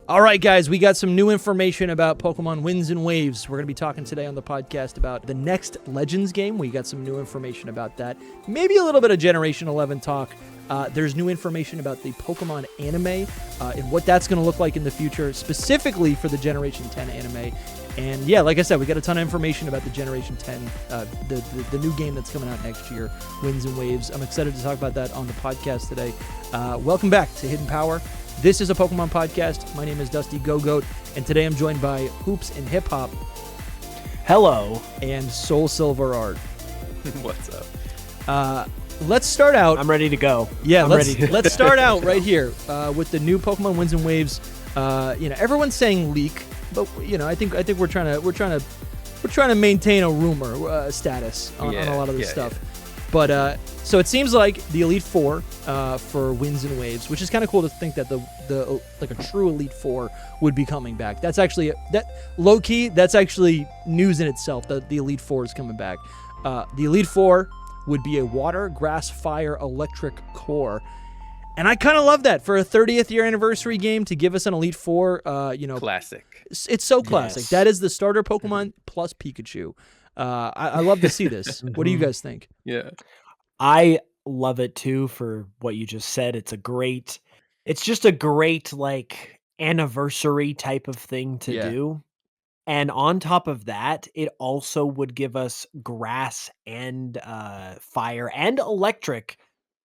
All right, guys, we got some new information about Pokemon Winds and Waves. We're going to be talking today on the podcast about the next Legends game. We got some new information about that. Maybe a little bit of Generation 11 talk. There's new information about the Pokemon anime and what that's going to look like in the future, specifically for the Generation 10 anime. And yeah, like I said, we got a ton of information about the Generation 10, the new game that's coming out next year, Winds and Waves. I'm excited to talk about that on the podcast today. Welcome back to Hidden Power. This is a Pokemon podcast. My name is Dusty Go-Goat, and today I'm joined by Hoops and Hip Hop. Hello. And Soul Silver Art. What's up? Let's start out. I'm ready to go. Yeah, let's start out right here with the new Pokemon Winds and Waves. Everyone's saying leak, but I think we're trying to maintain a rumor status on a lot of this stuff. Yeah. But so it seems like the Elite Four for Winds and Waves, which is kind of cool to think that the like a true Elite Four would be coming back. That's actually low key. That's actually news in itself that the Elite Four is coming back. The Elite Four would be a water, grass, fire, electric core. And I kind of love that for a 30th year anniversary game to give us an Elite Four. Classic. It's so classic. Yes. That is the starter Pokemon plus Pikachu. I love to see this. What do you guys think? Yeah, I love it too for what you just said. It's just a great like anniversary type of thing to do. And on top of that, it also would give us grass and fire and electric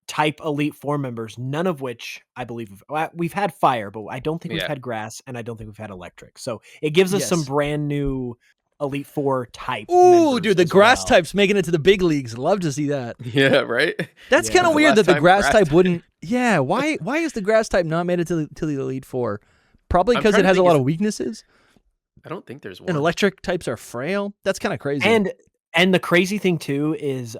type Elite Four members, none of which I believe we've had fire, but I don't think we've had grass, and I don't think we've had electric. So it gives us some brand new Elite Four type. Ooh, dude, the grass type's making it to the big leagues. Love to see that. Yeah, right? That's kind of weird that the grass type wouldn't. Yeah, why is the grass type not made it to the Elite Four? Probably because it has a lot of weaknesses. I don't think there's one. And electric types are frail. That's kind of crazy. And the crazy thing too is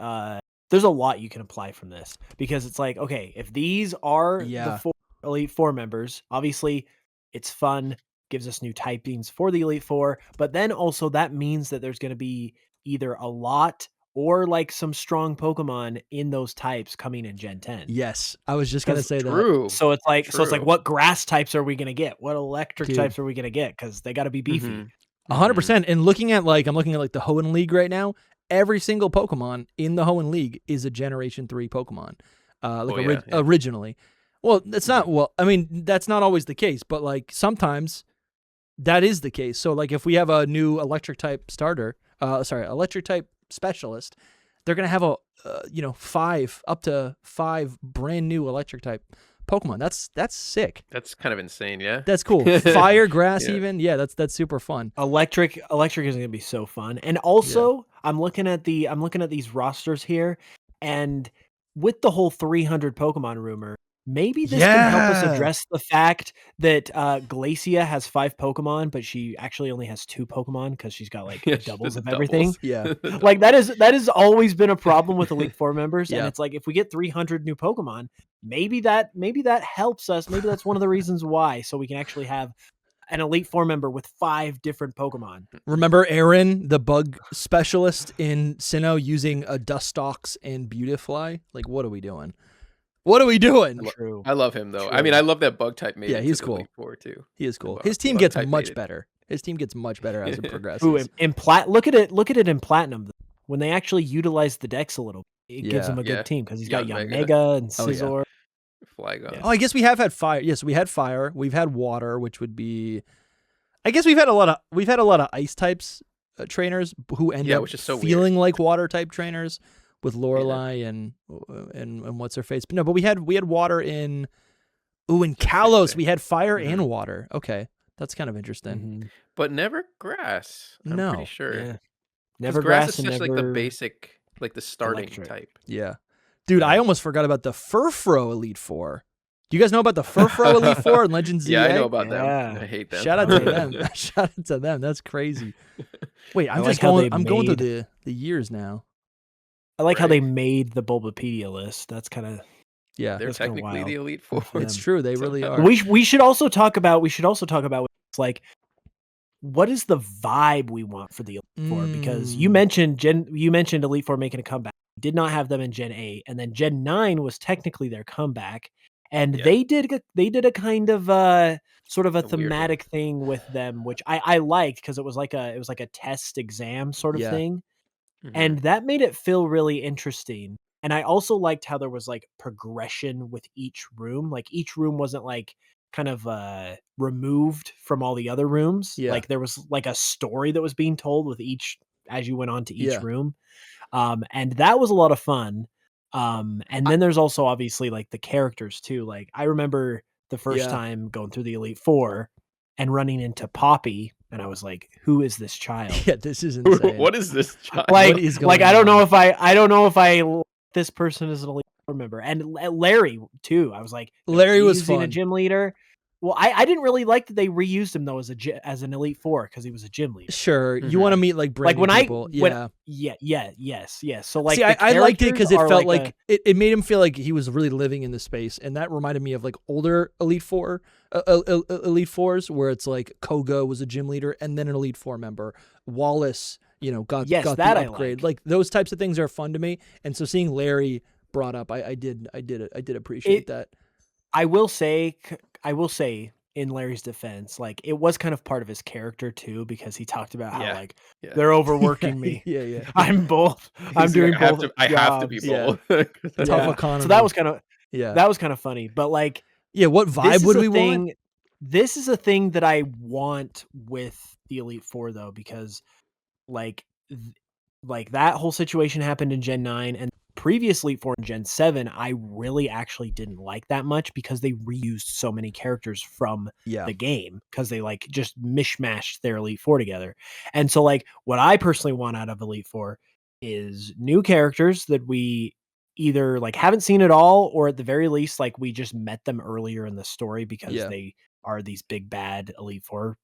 there's a lot you can apply from this, because it's like, okay, if these are the 4 Elite Four members, obviously it's fun, gives us new typings for the Elite Four, but then also that means that there's going to be either a lot or like some strong Pokemon in those types coming in Gen 10. Yes, I was just going to say that. So it's like, what grass types are we going to get? What electric types are we going to get? Because they got to be beefy. 100%. And I'm looking at like the Hoenn League right now. Every single Pokemon in the Hoenn League is a Generation 3 Pokemon, originally. Well, that's not. Well, I mean, that's not always the case, but like sometimes that is the case. So like if we have a new electric type electric type specialist, they're gonna have up to 5 brand new electric type Pokemon. That's sick. That's kind of insane. Yeah, that's cool. Fire, grass, even. Yeah, that's super fun. Electric is gonna be so fun. And also, I'm looking at these rosters here, and with the whole 300 Pokemon rumor, maybe this can help us address the fact that Glacia has 5 Pokemon, but she actually only has 2 Pokemon because she's got like doubles of everything. Yeah, like that has always been a problem with Elite Four members, and it's like if we get 300 new Pokemon, maybe that helps us. Maybe that's one of the reasons why, so we can actually have an Elite Four member with 5 different Pokemon. Remember Aaron, the bug specialist in Sinnoh, using a Dustox and Beautifly? Like, what are we doing? What are we doing? True. I love him though. True. I mean, I love that bug type made. Yeah, he's cool. Elite Four too. He is cool. His team gets much better. His team gets much better as it progresses. Ooh, look at it in Platinum. When they actually utilize the decks a little, it gives him a good team because he's got Yanmega and Scizor. Flygon. Oh, I guess we have had fire. Yes, we had fire. We've had water, which would be. I guess we've had a lot of ice types trainers who end up feeling like water type trainers. With Lorelei and what's her face, but we had water in Kalos. We had fire and water. Okay, that's kind of interesting. But never grass. I'm pretty sure. Yeah. Never grass is just like the basic, like the starting type. Yeah, dude, I almost forgot about the Furfro Elite Four. Do you guys know about the Furfro Elite Four in Legends ZA? Yeah, I know about them. I hate them. Shout out to them. Shout out to them. That's crazy. Wait, I'm going through the years now. I like how they made the Bulbapedia list. That's kind of they're technically the Elite Four. It's true, they really are. We should also talk about like what is the vibe we want for the Elite Four, because you mentioned Elite Four making a comeback. We did not have them in Gen 8, and then Gen 9 was technically their comeback, and they did a kind of sort of a A weird one. thematic thing with them, which I liked because it was like a test exam sort of Yeah. thing. Mhm. And that made it feel really interesting. And I also liked how there was like progression with each room. Like each room wasn't like kind of removed from all the other rooms. Yeah. Like there was like a story that was being told with each as you went on to each Yeah. room. And that was a lot of fun. And then there's also obviously like the characters too. Like I remember the first Yeah. time going through the Elite Four and running into Poppy, and I was like, "Who is this child?" Yeah, this is insane. What is this child? Like, What is like going I don't know on? if I don't know if I this person is an Elite Four member, and Larry too. I was like, they're Larry was reusing a fun. gym leader. Well, I didn't really like that they reused him though as an Elite Four because he was a gym leader. Sure, you want to meet like brand Like new when people. yes. So like, See, the I liked it because it characters felt are like it made him feel like he was really living in the space, and that reminded me of like older Elite Four, Elite Fours, where it's like Koga was a gym leader and then an Elite Four member. Wallace, got Yes, got that the I upgrade. like. Like those types of things are fun to me, and so seeing Larry brought up, I did appreciate that. I will say, in Larry's defense, like it was kind of part of his character too, because he talked about how Yeah. like Yeah. they're overworking me. Yeah. I'm both. I'm He's doing like, both. I have to be jobs." both. Tough Yeah. economy. So that was kind of yeah. funny. But like, Yeah, what this vibe is would a we want? thing. This is a thing that I want with the Elite Four though, because like like that whole situation happened in Gen 9 and previous Elite Four in Gen 7, I really actually didn't like that much because they reused so many characters from Yeah. the game because they like just mishmashed their Elite Four together. And so like what I personally want out of Elite Four is new characters that we either like haven't seen at all, or at the very least like we just met them earlier in the story because Yeah. they are these big bad Elite Four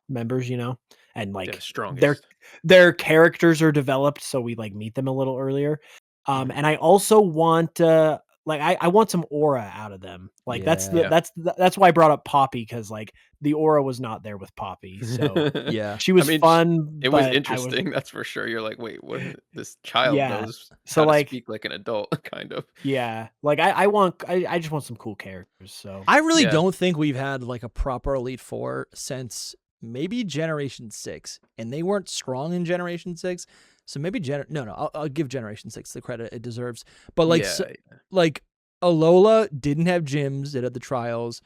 members, and like Yeah, strongest. their characters are developed, so we like meet them a little earlier. And I also want like I want some aura out of them. Like that's Yeah. that's why I brought up Poppy, because like the aura was not there with Poppy. So Yeah. she was fun. It was but interesting, that's for sure. You're like, wait, what? This child Yeah. knows So, how to like- speak like an adult, kind of. Yeah, like I just want some cool characters. So I really Yeah. don't think we've had like a proper Elite Four since maybe Generation 6, and they weren't strong in Generation 6. So maybe I'll give Generation 6 the credit it deserves. But like like Alola didn't have gyms, it had the trials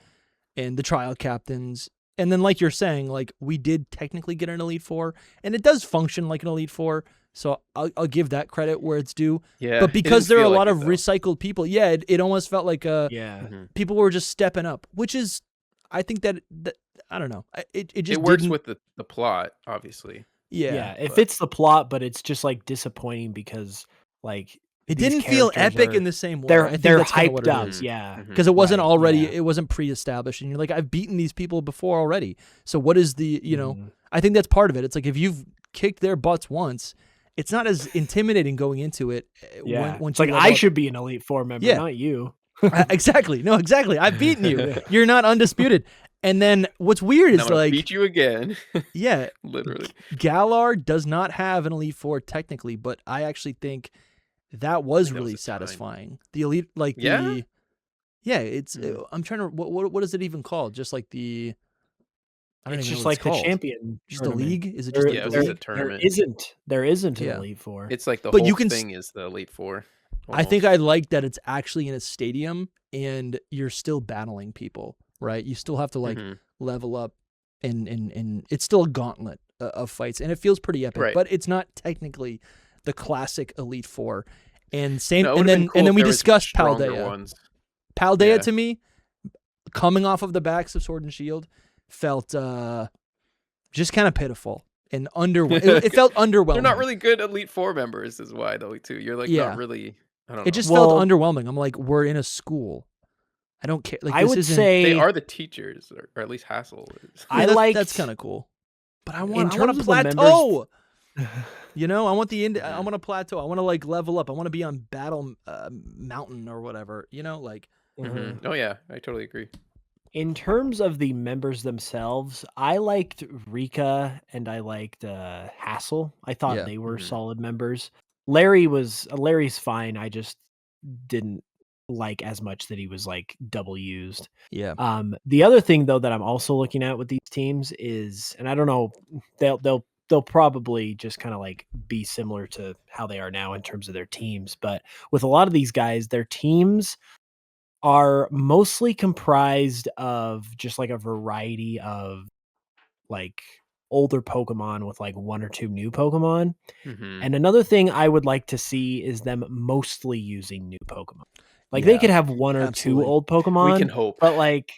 and the trial captains. And then like you're saying, like we did technically get an Elite Four, and it does function like an Elite Four. So I'll give that credit where it's due. Yeah. But it because didn't there are a feel lot like of it, though. recycled people, it almost felt like yeah, people were just stepping up, which is, I think that I don't know. It just It works didn't, with the plot, obviously. yeah. It but- fits the plot, but it's just like disappointing because like it these didn't feel characters epic are- in the same way. I they're think they're that's kinda what hyped it up. is. Yeah, Because it wasn't Right, already, yeah. it wasn't pre-established, and you're like, I've beaten these people before already. So what is the, Mhm. I think that's part of it. It's like if you've kicked their butts once, it's not as intimidating going into it. Yeah, Once it's like you I should be an Elite Four member, Yeah. not you. exactly. No, exactly. I've beaten you. You're not undisputed. And then what's weird And is I'm gonna like, beat you again. yeah, Literally. Galar does not have an Elite Four technically, but I actually think that was think that was really a time. satisfying. The Elite, like Yeah? it's. Mhm. I'm trying to. What is it even called? Just like the. I don't It's even just know what like it's the called. champion. Just the tournament. league? Is it just Yeah, it the was just league? a tournament. There isn't an Yeah. Elite Four. It's like the But whole you can thing is the Elite Four. I think almost. I like that it's actually in a stadium and you're still battling people, right? You still have to like Mhm. level up, and it's still a gauntlet of fights, and it feels pretty epic. Right. But it's not technically the classic Elite Four. And same, No, it and would've been then cool and then if we there was discussed stronger Paldea. ones. Paldea Yeah. to me, coming off of the backs of Sword and Shield, felt just kind of pitiful and underwhelming. It felt underwhelming. They're not really good Elite Four members, is why though too. You're like Yeah. not really. I don't know. It just Well- felt underwhelming. I'm like, we're in a school. I don't care. Like I this would isn't. say they are the teachers, or at least Hassel is. I that's, liked- that's kind of cool. But I In want a terms of the members- plateau. I want I want a plateau. I want to like level up. I want to be on Battle Mountain or whatever. Like Mhm. Oh yeah, I totally agree. In terms of the members themselves, I liked Rika and I liked Hassel. I thought Yeah. they were Mhm. solid members. Larry's fine. I just didn't like as much that he was like double used. Yeah. The other thing though that I'm also looking at with these teams is, and I don't know, they'll probably just kind of like be similar to how they are now in terms of their teams, but with a lot of these guys, their teams are mostly comprised of just like a variety of like older Pokemon with like one or two new Pokemon. Mm-hmm. And another thing I would like to see is them mostly using new Pokemon. Like Yeah, they could have one or absolutely. two old Pokemon. We can hope. But like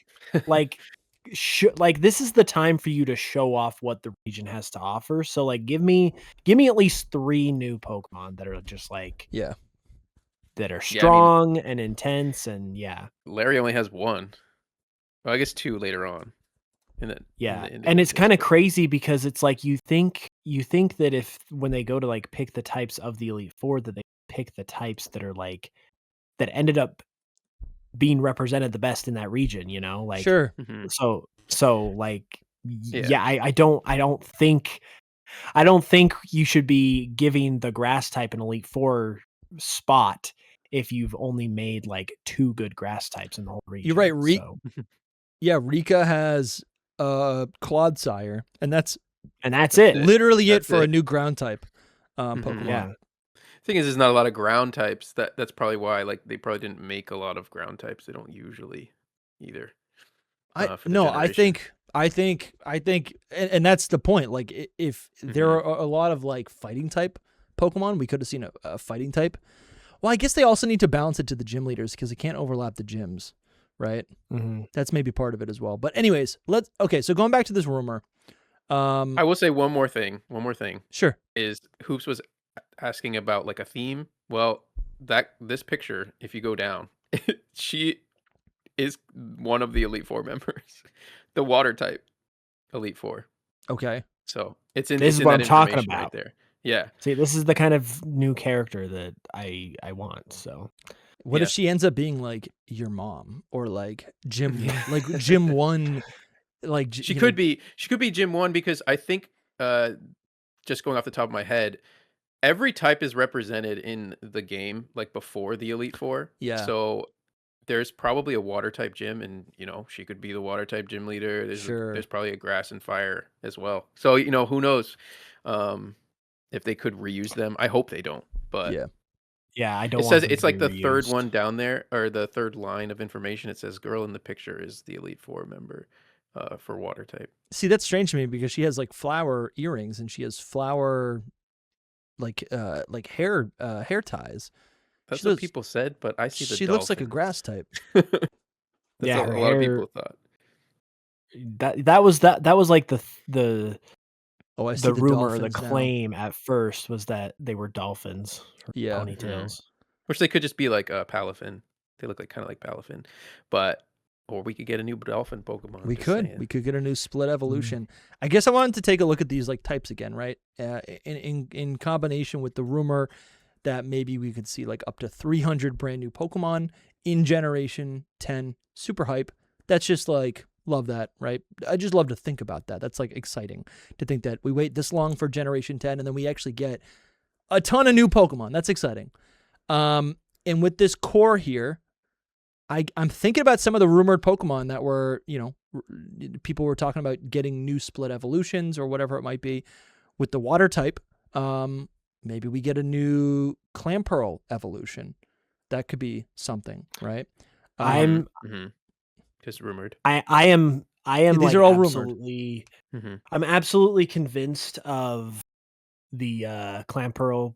this is the time for you to show off what the region has to offer. So like give me at least 3 new Pokemon that are just like that are strong and intense and Larry only has 1. Well, I guess 2 later on. And it's kind of crazy because it's like you think that if when they go to like pick the types of the Elite Four that they pick the types that are like that ended up being represented the best in that region, you know, like sure. So like I don't think you should be giving the grass type an Elite Four spot if you've only made like 2 good grass types in the whole region. You're right. Rika has Clodsire, and that's it. Literally it for a new ground type Pokemon. Yeah. Thing is, there's not a lot of ground types. That's probably why like they probably didn't make a lot of ground types. They don't usually either. I think, and that's the point. Like, if there are a lot of like fighting type Pokemon, we could have seen a fighting type. Well, I guess they also need to balance it to the gym leaders because it can't overlap the gyms, right? Mm-hmm. That's maybe part of it as well. But anyways, so going back to this rumor. I will say one more thing. Sure. Is Hoops was asking about like a theme. Well, this picture, if you go down, she is one of the Elite Four members, the Water type Elite Four. Okay. So this is what I'm talking about right there. Yeah. See, this is the kind of new character that I want. So, what if she ends up being like your mom or like Gym like Gym 1? Like she could be Gym 1 because I think just going off the top of my head, every type is represented in the game like before the Elite Four. Yeah. So there's probably a water type gym, and she could be the water type gym leader. There's probably a grass and fire as well. So who knows if they could reuse them. I hope they don't. But I don't. It says it's like the third one down there, or the third line of information. It says girl in the picture is the Elite Four member for water type. See, that's strange to me because she has like flower earrings and she has flower like hair ties. That's what people said, but I see she looks like a grass type. That's what a lot of people thought. That was like the I see the rumor or the claim at first was that they were dolphins or ponytails. Which they could just be like Palafin. They look like kind of like Palafin. Or we could get a new dolphin Pokemon. We could get a new split evolution. I guess I wanted to take a look at these like types again, right? In combination with the rumor that maybe we could see like up to 300 brand new Pokemon in Generation 10. Super hype. That's just like, love that, right? I just love to think about that. That's like exciting to think that we wait this long for Generation 10 and then we actually get a ton of new Pokemon. That's exciting. And with this core here, I'm thinking about some of the rumored Pokemon that were, people were talking about getting new split evolutions or whatever it might be with the water type. Maybe we get a new Clamperl evolution. That could be something, right? I'm just rumored. I am. These like are all absolutely. I'm absolutely convinced of the Clamperl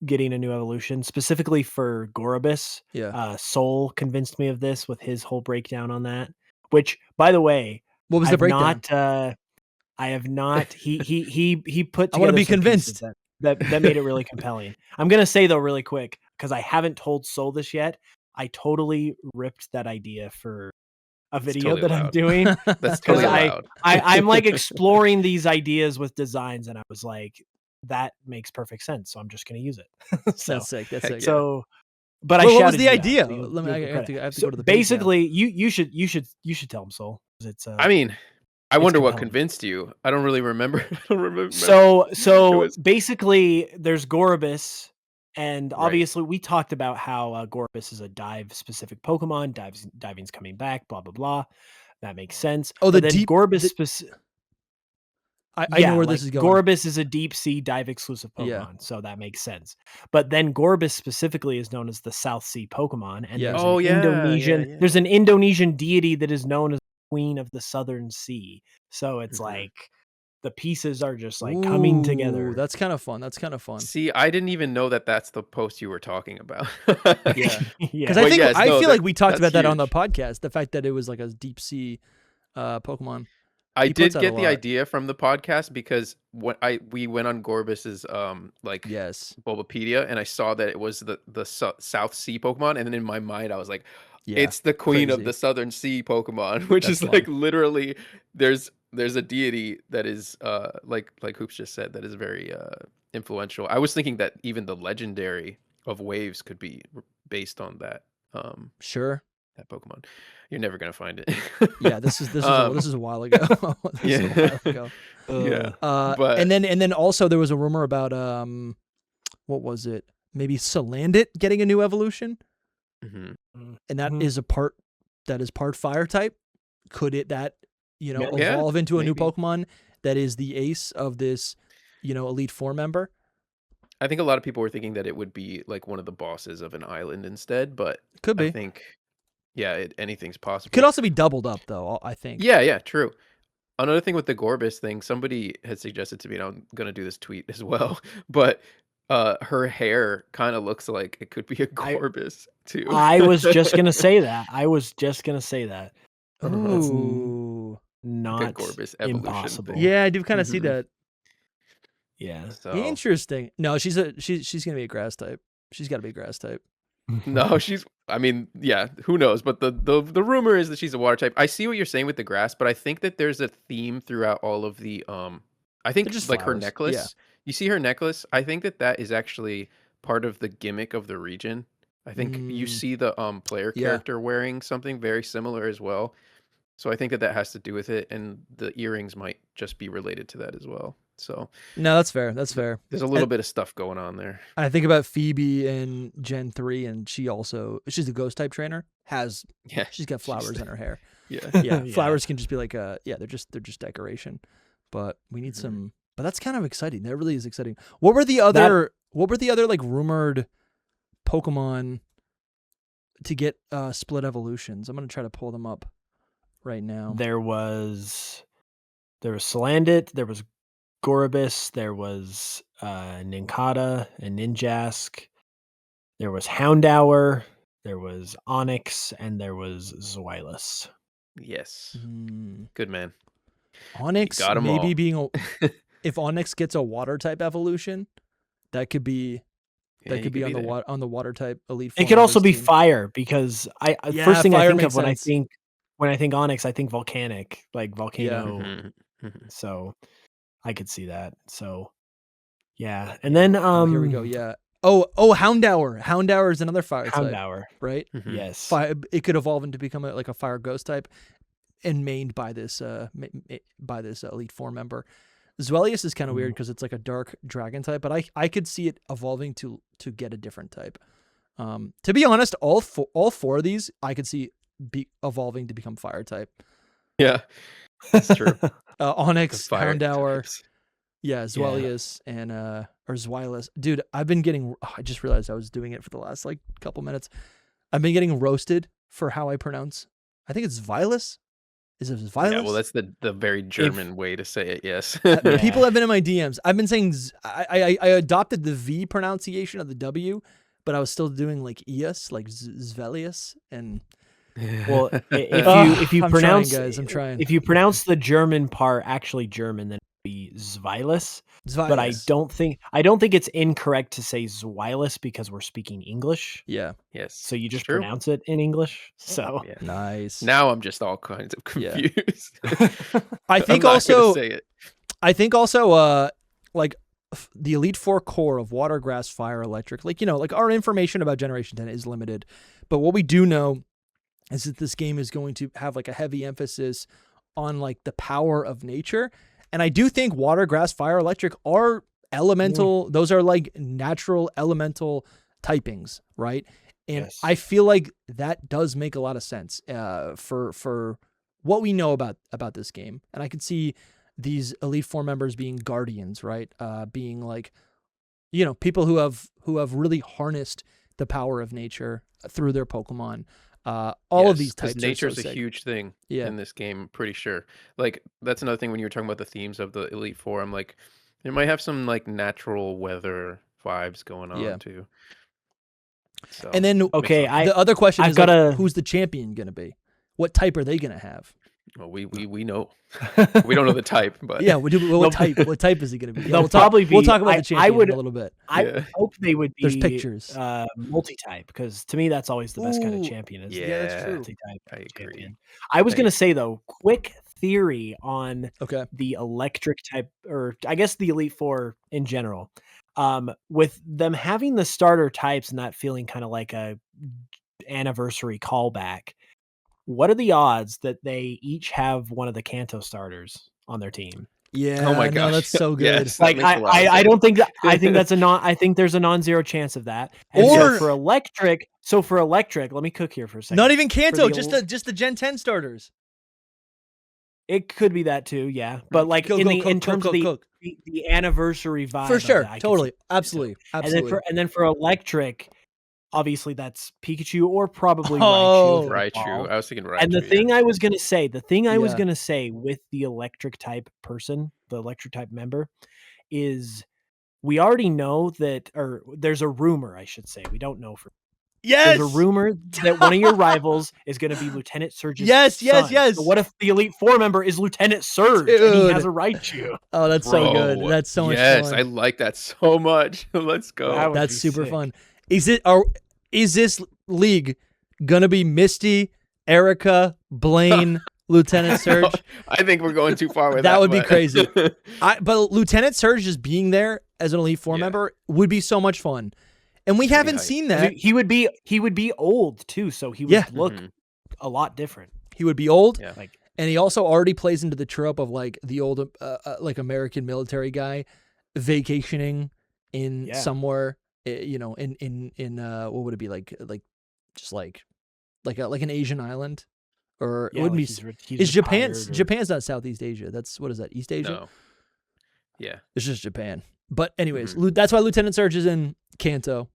getting a new evolution, specifically for Gorobus. Soul convinced me of this with his whole breakdown on that. Which, by the way, what was the breakdown? I have not. He put. I want to be convinced. That made it really compelling. I'm gonna say though, really quick, because I haven't told Soul this yet. I totally ripped that idea for a video that I'm doing. That's totally loud. I'm like exploring these ideas with designs, and I was like, that makes perfect sense. So I'm just gonna use it. That's sick. That's sick. So, but what was the idea? I have to go to the basically, you should tell him, Soul. It's I mean, I wonder what convinced you. I don't really remember. So basically, there's Gorobus, And obviously, we talked about how Gorbis is a dive-specific Pokemon. Diving's coming back, blah, blah, blah. That makes sense. Oh, but then Gorbis... I know where this is going. Gorbis is a deep sea dive exclusive Pokemon, so that makes sense. But then Gorbis specifically is known as the South Sea Pokemon, and there's an Indonesian deity that is known as Queen of the Southern Sea. So it's like the pieces are just like coming together. That's kind of fun. See, I didn't even know that that's the post you were talking about. Yeah, because I feel like we talked about that on the podcast. The fact that it was like a deep sea Pokemon. I did get the idea from the podcast because we went on Gorbis's Bulbapedia, and I saw that it was the South Sea Pokemon, and then in my mind I was like, it's the Queen of the Southern Sea Pokemon, which is like literally there's a deity that is like Hoops just said, that is very influential. I was thinking that even the legendary of Waves could be based on that. Sure. That Pokemon. You're never gonna find it. Yeah, this is a while ago. But and then also there was a rumor about what was it? Maybe Salandit getting a new evolution, and that is part fire type. Could it evolve into a new Pokemon that is the ace of this Elite Four member? I think a lot of people were thinking that it would be like one of the bosses of an island instead, but could be. I think. Yeah, anything's possible. Could also be doubled up, though, I think. Yeah, true. Another thing with the Gorbis thing, somebody had suggested to me, and I'm going to do this tweet as well, but her hair kind of looks like it could be a Gorbis, too. I was just going to say that. Ooh. Not Gorbis impossible. Thing. Yeah, I do kind of see that. Yeah. So. Interesting. No, she's going to be a grass type. She's got to be a grass type. No, who knows? But the rumor is that she's a water type. I see what you're saying with the grass, but I think that there's a theme throughout all of the I think just like flowers. Her necklace. Yeah. You see her necklace? I think that is actually part of the gimmick of the region. I think you see the player character wearing something very similar as well. So I think that has to do with it, and the earrings might just be related to that as well. So no, that's fair. There's a little bit of stuff going on there. I think about Phoebe in Gen 3, and she's a ghost type trainer. She's got flowers in her hair. Yeah. Flowers can just be like they're just decoration. But we need some. But that's kind of exciting. That really is exciting. What were the other like rumored Pokemon to get split evolutions? I'm gonna try to pull them up right now. There was Salandit. There was Gorbis, there was Nincada and Ninjask, there was Houndour, there was Onyx, and there was Zweilous. Yes. Good man. Onyx maybe being if Onyx gets a water type evolution, that could be on the water type Elite Four. It could also be fire, because first thing I think of when I think Onyx, I think volcanic, like volcano. So I could see that. So, yeah. And then here we go. Yeah. Oh, Houndour. Houndour is another fire type, right? Yes. It could evolve into become a fire ghost type, and mained by this Elite Four member. Zweilous is kind of weird because it's like a dark dragon type, but I could see it evolving to get a different type. To be honest, all four of these I could see evolving to become fire type. Yeah, that's true. Onyx, Houndour, Zweilous, and or Zweilous. Dude, I've been getting. I just realized I was doing it for the last like couple minutes. I've been getting roasted for how I pronounce. I think it's Zweilous. Is it Zweilous? Yeah, well, that's the very German way to say it. Yes. People have been in my DMs. I've been saying I adopted the V pronunciation of the W, but I was still doing like ES, like Zweilous, and. Well, if you pronounce, I'm trying. If you pronounce the German part actually German, then it'd be Zweilous. But I don't think it's incorrect to say Zweilous because we're speaking English. Yeah. Yes. So you just pronounce it in English. So nice. Now I'm just all kinds of confused. I think also like the Elite Four core of Water, Grass, Fire, Electric. Like like our information about Generation 10 is limited, but what we do know is that this game is going to have like a heavy emphasis on like the power of nature. And I do think Water, Grass, Fire, Electric are elemental. Those are like natural elemental typings, right? And Yes. I feel like that does make a lot of sense for what we know about this game. And I can see these Elite Four members being guardians, right? Being like, people who have really harnessed the power of nature through their Pokemon. All of these types. Because nature's are so a sick. huge thing Yeah. in this game, I'm pretty sure. Like, that's another thing when you were talking about the themes of the Elite Four. I'm like, it might have some like natural weather vibes going on Yeah. too. So, And then Okay, makes sense. the other question I've is like, gotta- who's the champion going to be? What type are they going to have? Well, we know. We don't know the type, but Yeah, what type? What type is he going to be? Yeah, They'll we'll talk, probably We'll be- talk about I- the I champion would- in a little bit. I Yeah. would hope they would be There's pictures. multi-type, because to me that's always the best kind of Ooh, champion. Is yeah, that's the true. multi-type I agree. champion. I was I- gonna say though, quick theory on Okay. the electric type, or I guess the Elite Four in general. With them having the starter types and that feeling kind of like a anniversary callback, what are the odds that they each have one of the Kanto starters on their team? Yeah. Oh my No, gosh. that's so good. Yes, that Like makes a lot of I sense. don't think that, I think that's a non I think there's a non-zero chance of that. And Or- so for electric, let me cook here for a second. Not even Kanto, the just the Gen 10 starters. It could be that too, yeah. But like Go, in go, the cook, in terms cook, of cook. the anniversary vibe For of sure. it, I could Totally. see Absolutely. Absolutely. And then for electric, obviously that's Pikachu or probably Oh. Raichu. if they fall. Raichu. I was thinking Raichu. And the thing I was gonna say, Yeah. with the electric type person, the electric type member, is we already know that, or there's a rumor, I should say. We don't know for Yes. there's a rumor that one of your rivals is going to be Lieutenant Surge's Yes, son. yes. So what if the Elite Four member is Lieutenant Surge and he has a Raichu? Oh, that's so good. Bro, That's so much yes, fun. I like that so much. Let's go. That would That's be super sick. fun. Is this league gonna be Misty, Erica, Blaine, Lieutenant Surge? I think we're going too far with that. That would be but- crazy. But Lieutenant Surge just being there as an Elite Four Yeah. member would be so much fun. And we It's gonna be haven't hype. seen that. He would be old too, so he would Yeah. look Mhm. a lot different. He would be old. Yeah. Like And he also already plays into the trope of like the old like American military guy vacationing in Yeah. somewhere, in what would it be like just like an Asian island, or it yeah, wouldn't like be. he's Is retired or- Japan's not Southeast Asia? That's what is that? East Asia? No. Yeah. It's just Japan. But anyways, Mhm. That's why Lieutenant Surge is in Kanto.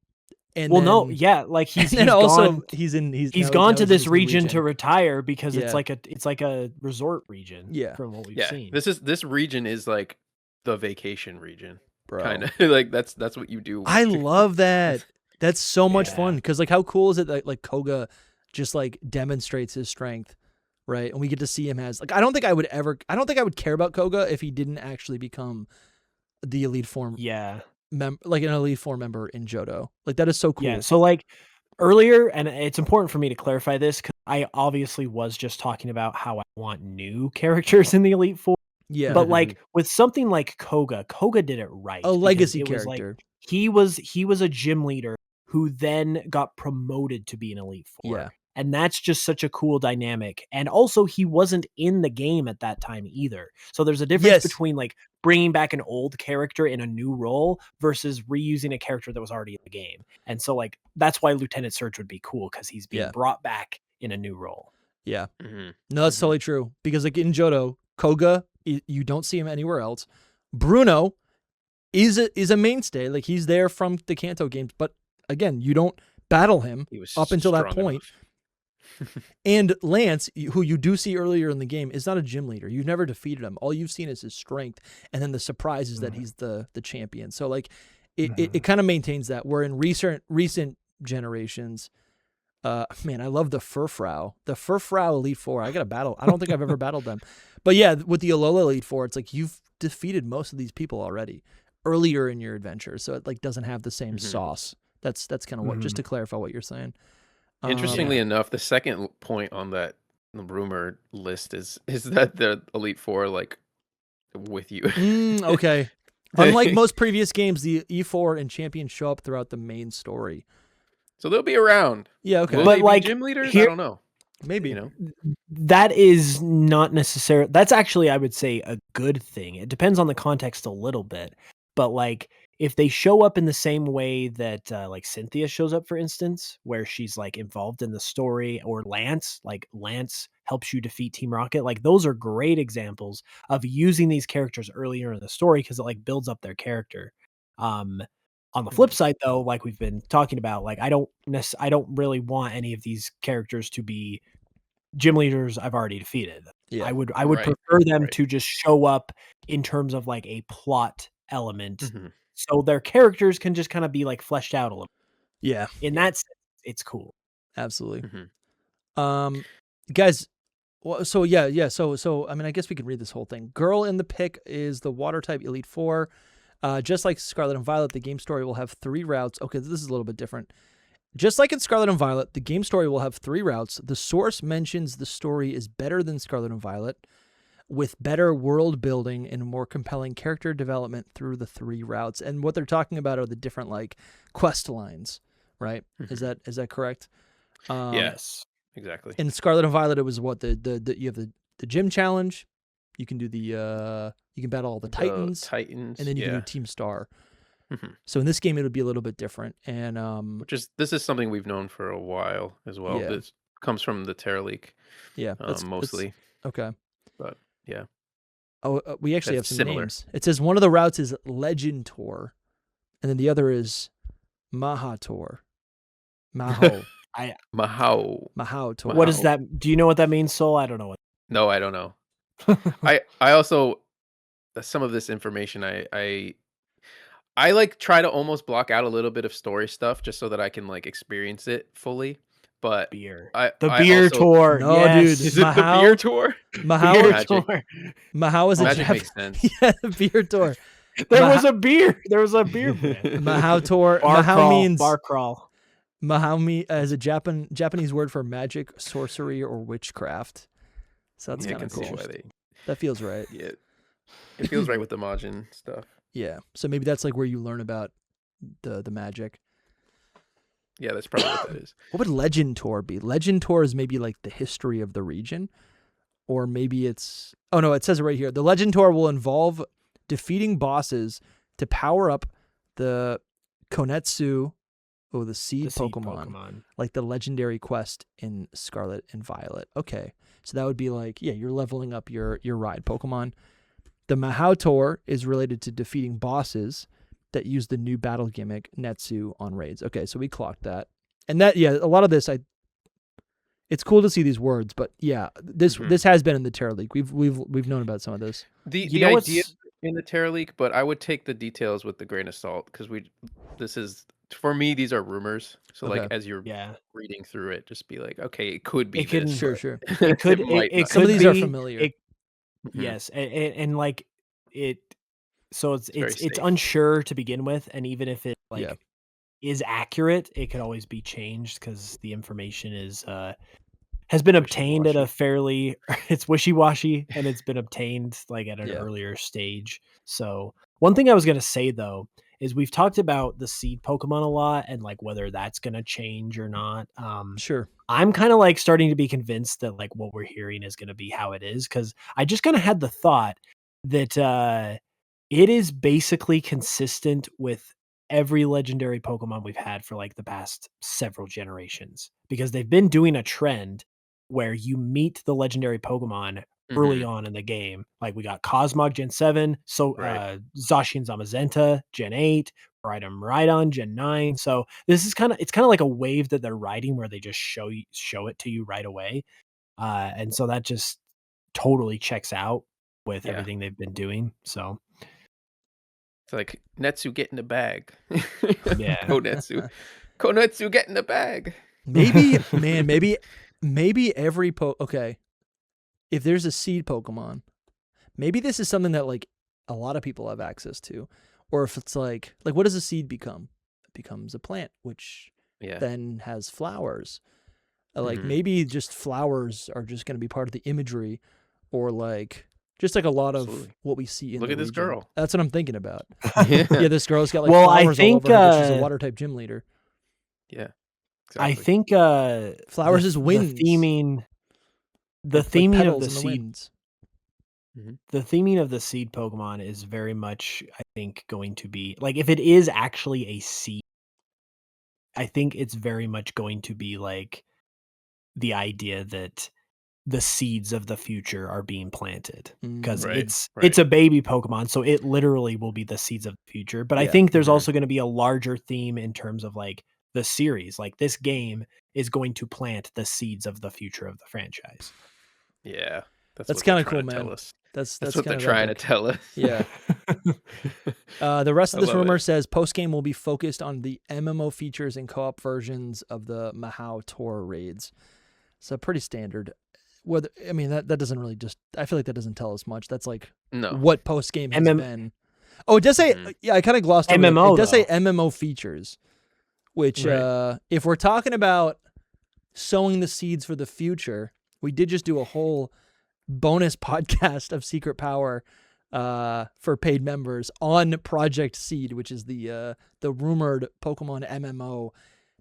And Well, then, no, yeah, like and then he's he's now gone to he's this in region to retire because Yeah. it's like a resort region. Yeah. From what we've Yeah. seen. This region is like the vacation region. bro. Kind of like that's what you do. I love that. That's so much Yeah. fun because like how cool is it that like Koga just like demonstrates his strength, right? And we get to see him as like I don't think I would care about Koga if he didn't actually become the Elite Four Yeah. like an Elite Four member in Johto. Like that is so cool. Yeah. So like earlier, and it's important for me to clarify this because I obviously was just talking about how I want new characters in the Elite Four. Yeah. But like with something like Koga did it right. a because legacy it was, like, character. he was a gym leader who then got promoted to be an Elite Four. Yeah. And that's just such a cool dynamic. And also he wasn't in the game at that time either. So there's a difference Yes. between like bringing back an old character in a new role versus reusing a character that was already in the game. And so like that's why Lieutenant Surge would be cool because he's being Yeah. brought back in a new role. Yeah. Mhm. No, that's totally true. Because like in Johto, Koga, you don't see him anywhere else. Bruno is a mainstay. Like he's there from the Kanto games, but again, you don't battle him He was up until that strong point. enough. And Lance, who you do see earlier in the game, is not a gym leader. You've never defeated him. All you've seen is his strength, and then the surprise is that he's the champion. So like, it kind of maintains that. Where in recent generations, man, I love the Furfrau. The Furfrau Elite Four. I got to battle. I don't think I've ever battled them, but yeah, with the Alola Elite Four, it's like you've defeated most of these people already earlier in your adventure, so it like doesn't have the same sauce. That's kind of what. Just to clarify what you're saying. Interestingly enough, the second point on that rumor list is that the Elite Four like with you. Okay. Unlike most previous games, the E4 and champion show up throughout the main story. So they'll be around. Yeah, okay. Will But, they be like, gym leaders? here- I don't know. Maybe. You know, That is not necessarily. That's actually, I would say, a good thing. It depends on the context a little bit. but like if they show up in the same way that like Cynthia shows up, for instance, where she's like involved in the story, or Lance helps you defeat Team Rocket, like those are great examples of using these characters earlier in the story because it like builds up their character. On the flip side, though, like we've been talking about, like I don't really want any of these characters to be gym leaders I've already defeated. Yeah. I would Right, prefer them right. to just show up in terms of like a plot element, Mhm. so their characters can just kind of be like fleshed out a little. Yeah, In that sense, it's cool. absolutely. Mhm. Guys, well, so yeah. So I mean, I guess we could read this whole thing. Girl in the pick is the water type Elite Four. Just like Scarlet and Violet, the game story will have 3 routes. Okay, this is a little bit different. Just like in Scarlet and Violet, the game story will have 3 routes. The source mentions the story is better than Scarlet and Violet, with better world building and more compelling character development through the 3 routes. And what they're talking about are the different like quest lines, right? Is that correct? Yes, exactly. In Scarlet and Violet, it was what the you have the gym challenge. You can do you can battle all the Titans, and then you can do Team Star. Mhm. So in this game, it would be a little bit different. And this is something we've known for a while as well. Yeah. This comes from the Terra Leak, yeah, mostly. okay. But yeah, Oh, we actually have That's some similar. names. It says one of the routes is Legend Tour, and then the other is Maha Tour. Maho. Mahao. Tour. What is Wow. that? Do you know what that means, Soul? I don't know what. No, I don't know. I also some of this information I like try to almost block out a little bit of story stuff just so that I can like experience it fully. But Beer. I The I beer also- tour. No, yes. dude. Is it the Mahao? beer tour? Mahao. Beer Magic. tour. Mahao is a Magic Jap- makes sense. Yeah, the beer tour. There Maha- was a beer. There was a beer brand. Mahao Tour. Bar Mahao crawl. means Bar crawl. Mahao is a Japanese word for magic, sorcery, or witchcraft. So that's Yeah, I kind can of see cool. why they. That feels right. Yeah, it feels right with the Majin stuff. Yeah. So maybe that's like where you learn about the magic. Yeah, that's probably what that is. What would Legend Tour be? Legend Tour is maybe like the history of the region, or maybe it's. Oh no, it says it right here. The Legend Tour will involve defeating bosses to power up the Konetsu, the seed Pokemon, like the legendary quest in Scarlet and Violet. Okay, so that would be like, yeah, you're leveling up your ride Pokemon. The Mahao Tour is related to defeating bosses that use the new battle gimmick Netsu on raids. Okay, so we clocked that. And that, yeah, a lot of this, it's cool to see these words, but yeah, this has been in the Terra League. We've known about some of this. The idea in the Terra Leak, but I would take the details with a grain of salt because for me, these are rumors. So like as you're reading through it, just be like, okay, it could be this. Sure. It could. It some of these are familiar. Yes, and like it. So it's safe. unsure to begin with, and even if it is accurate, it could always be changed because the information has been obtained at a fairly it's wishy-washy, and it's been obtained like at an earlier stage. So one thing I was gonna say though is we've talked about the seed Pokemon a lot and like whether that's gonna change or not. Sure. I'm kind of like starting to be convinced that like what we're hearing is gonna be how it is, because I just kind of had the thought that it is basically consistent with every legendary Pokemon we've had for like the past several generations, because they've been doing a trend where you meet the legendary Pokemon early on in the game. Like we got Cosmog Gen 7, so Zacian Zamazenta Gen 8, Rhydon Gen 9. So this is kind of like a wave that they're riding where they just show it to you right away. And so that just totally checks out with everything they've been doing. So it's like Netsu get in the bag. Yeah. Konetsu get in the bag. Maybe, man, maybe every okay. If there's a seed Pokemon, maybe this is something that like a lot of people have access to. Or if it's like what does a seed become? It becomes a plant, which then has flowers. Like maybe just flowers are just going to be part of the imagery, or like just like a lot of what we see in Look the at this region. girl. That's what I'm thinking about. Yeah, this girl's got like Well, I flowers think, all over her, but she's a water type gym leader. Yeah. I Exactly. think flowers is winds. The theming Like of petals the in the seed winds. the theming of the seed Pokemon is very much, I think, going to be like if it is actually a seed, I think it's very much going to be like the idea that the seeds of the future are being planted because Right, it's a baby Pokemon, so it literally will be the seeds of the future. But I think there's also going to be a larger theme in terms of like the series. Like this game is going to plant the seeds of the future of the franchise. Yeah, That's kind of cool, man. That's what they're kind of trying to epic. tell us. Yeah. The rest of I this love rumor it. says post-game will be focused on the MMO features and co-op versions of the Mahou Tour raids. So pretty standard. Whether I mean that doesn't really just I feel like that doesn't tell us much. That's like No. what post-game has been. Oh, it does say yeah, I kind of glossed over MMO, it. It does say though. MMO features, which Right. if we're talking about sowing the seeds for the future, we did just do a whole bonus podcast of Secret Power for paid members on Project Seed, which is the rumored Pokemon MMO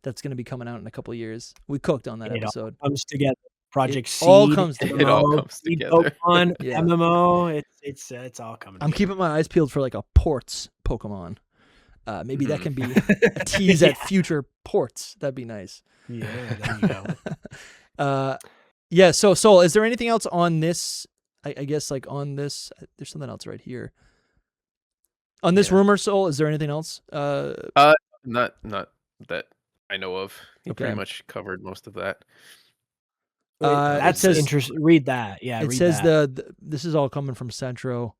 that's going to be coming out in a couple of years. We cooked on that episode. All comes together. Project It Seed. all comes MMO, together. It all comes Seed together. Pokemon, Yeah. MMO. It's all coming. I'm together. keeping my eyes peeled for like a ports Pokemon. Maybe that can be a tease at future ports. That'd be nice. Yeah, there you go. Yeah. So Soul, is there anything else on this? I guess like on this, there's something else right here. On this rumor, Soul, is there anything else? Not that I know of. He pretty Okay. much covered most of that. That's says- interesting. Read that. Yeah, It read says that. this is all coming from Centro.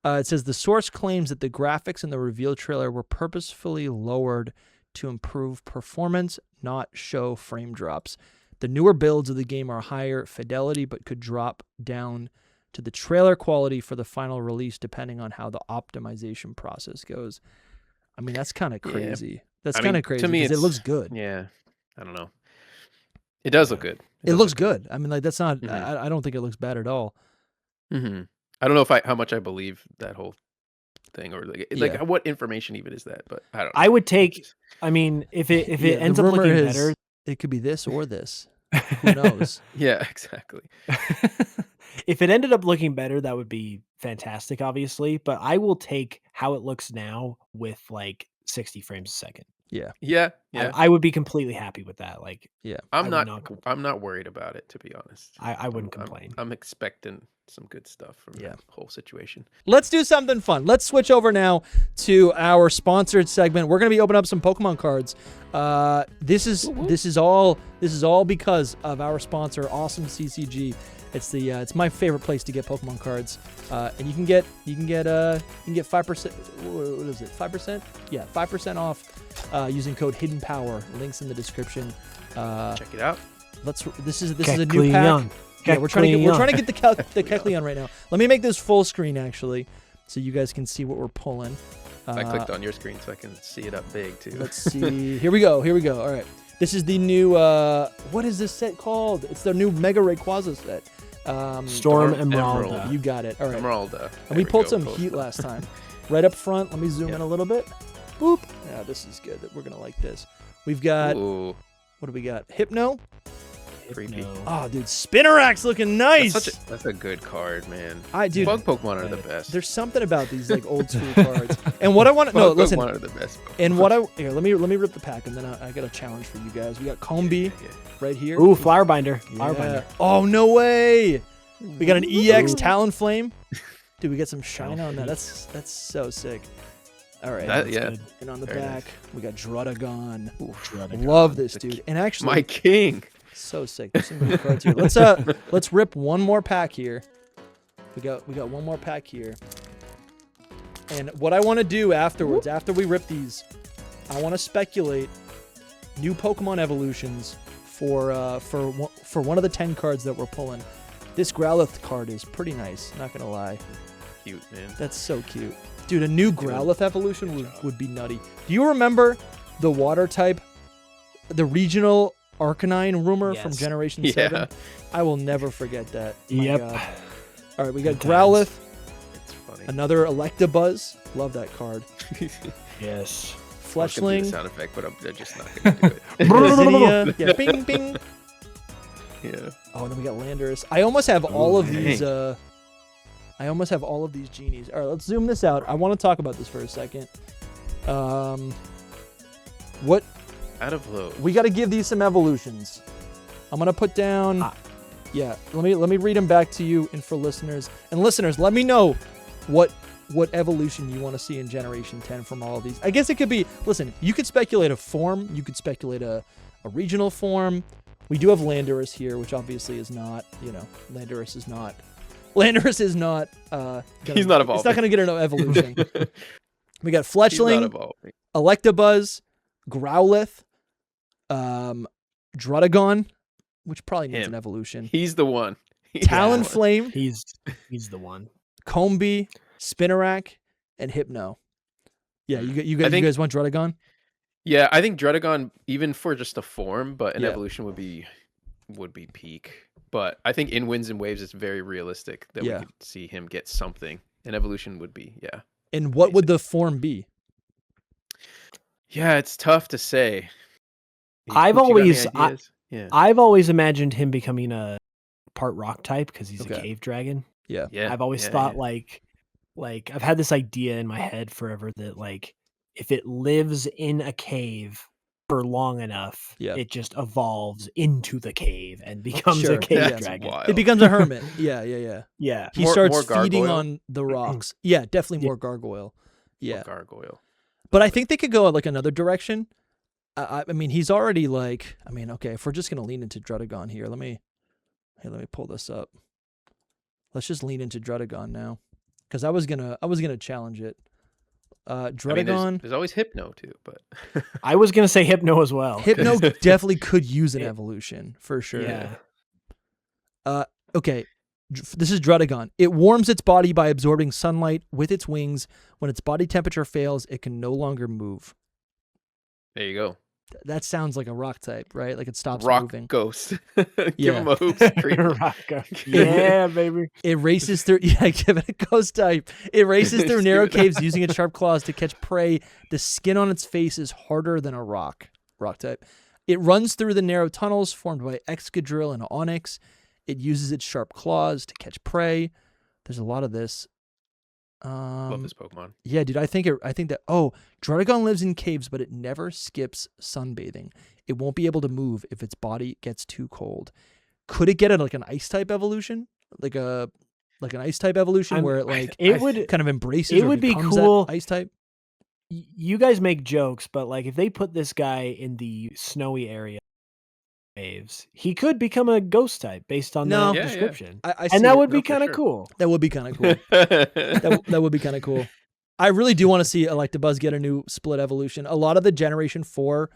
It says the source claims that the graphics in the reveal trailer were purposefully lowered to improve performance, not show frame drops. The newer builds of the game are higher fidelity, but could drop down to the trailer quality for the final release, depending on how the optimization process goes. I mean, that's kind of crazy. That's kind of crazy to me, because it looks good. Yeah, I don't know. It does look good. It looks good. I mean, like that's not. Mhm. I don't think it looks bad at all. Mm-hmm. I don't know how much I believe that whole thing or like what information even is that, but I don't know. I would take. I mean, if it Yeah, ends the up rumor looking is better, it could be this or this. Who knows? Yeah, exactly. if it ended up looking better, that would be fantastic, obviously. But I will take how it looks now with like 60 frames a second. Yeah. I would be completely happy with that. Like, Yeah. I'm I would not. I'm not worried about it, to be honest. I wouldn't complain. I'm expecting some good stuff from Yeah. that whole situation. Let's do something fun. Let's switch over now to our sponsored segment. We're going to be opening up some Pokemon cards. This is all because of our sponsor, Awesome CCG. It's my favorite place to get Pokemon cards, and you can get 5%. What is it? 5%? Yeah, 5% off using code Hidden Power. Links in the description. Check it out. This is a new pack. Yeah, we're trying to get the Kecleon right now. Let me make this full screen actually, so you guys can see what we're pulling. I clicked on your screen so I can see it up big too. Let's see. Here we go. All right. This is the new. What is this set called? It's the new Mega Rayquaza set. Storm Emerald. Emerald. You got it. All right. Emeralda. And we pulled some heat last time. Right up front. Let me zoom in a little bit. Boop. Yeah, this is good. We're gonna like this. We've got. Ooh, What do we got? Hypno. creepy. No. Oh, dude, Spinnerack's looking nice. That's a good card, man. Dude, Bug Pokemon are the best. there's something about these like old school cards. And what I want to no, Bug listen. Pokemon are the best. And what here, let me rip the pack, and then I got a challenge for you guys. We got Combi right here. Ooh, Flower Binder. Yeah. Flower Binder. Oh no way! We got an EX Talonflame. Dude, we got some shine on that. That's so sick. All right. Yeah. And on the Very back, nice. we got Druddigon. Druddigon. Love this dude. And actually, My king. so sick. There's some good cards here. Let's rip one more pack here. We got one more pack here. And what I want to do afterwards, after we rip these, I want to speculate new Pokemon evolutions for one of the 10 cards that we're pulling. This Growlithe card is pretty nice. Not gonna lie. Cute, man. That's so cute. Dude, a new Growlithe evolution would be nutty. Do you remember the water type, the regional Arcanine rumor from Yes. Generation Yeah. 7? I will never forget that. My Yep. God. All right, we got Good times. Growlithe, It's funny. another Electabuzz. Love that card. Yes. I was gonna do the Fletchling. sound effect, but I'm just not gonna do it. Zinnia. Yeah, bing, bing. Yeah. Oh, and then we got Landorus. I almost have all of dang. these. I almost have all of these genies. All right, let's zoom this out. I want to talk about this for a second. What? Out of those. We got to give these some evolutions. I'm gonna put down. Yeah, let me read them back to you and for listeners. And listeners, let me know what evolution you want to see in Generation 10 from all of these. I guess it could be. Listen, you could speculate a form. You could speculate a regional form. We do have Landorus here, which obviously is not. Landorus is not. Landorus is not. He's not evolving. It's not gonna get an evolution. We got Fletchling, Electabuzz, Growlithe, Druddigon, which probably needs an evolution. He's the one. Talonflame. He's the one. Combee, Spinarak, and Hypno. Yeah, you guys want Druddigon? Yeah, I think Druddigon, even for just a form, but an evolution would be peak. But I think in Winds and Waves, it's very realistic that we could see him get something. An evolution would be, And what would the form be? Yeah, it's tough to say. I've always imagined him becoming a part rock type because he's a cave dragon. Yeah. I've always thought like I've had this idea in my head forever that like if it lives in a cave for long enough, it just evolves into the cave and becomes a cave dragon. Wild. It becomes a hermit. Yeah. He starts feeding on the rocks. Yeah, definitely more gargoyle. Yeah. More gargoyle. But I think they could go like another direction. I mean, he's already like. I mean, okay, if we're just gonna lean into Druddigon here, let me pull this up. Let's just lean into Druddigon now, because I was gonna challenge it. Druddigon. I mean, there's always Hypno too, but I was gonna say Hypno as well. Hypno definitely could use an evolution for sure. Yeah. Okay. This is Druddigon. It warms its body by absorbing sunlight with its wings. When its body temperature fails, it can no longer move. There you go. That sounds like a rock type, right? Like it stops rock moving. Ghost. Give him a hoops. Rock ghost. Yeah, baby. It races through. Yeah, give it a ghost type. It races through narrow caves using its sharp claws to catch prey. The skin on its face is harder than a rock. Rock type. It runs through the narrow tunnels formed by Excadrill and Onyx. It uses its sharp claws to catch prey. There's a lot of this. Love this Pokemon. Yeah, dude. I think that. Oh, Druddigon lives in caves, but it never skips sunbathing. It won't be able to move if its body gets too cold. Could it get like an ice type evolution, like an ice type evolution where it would kind of embraces? It would be cool. Ice type. You guys make jokes, but like if they put this guy in the snowy area. Waves, he could become a ghost type based on that description. And that would be kind of cool. That would be kind of cool. that would be kind of cool. I really do want to see Electabuzz get a new split evolution. A lot of the Generation 4,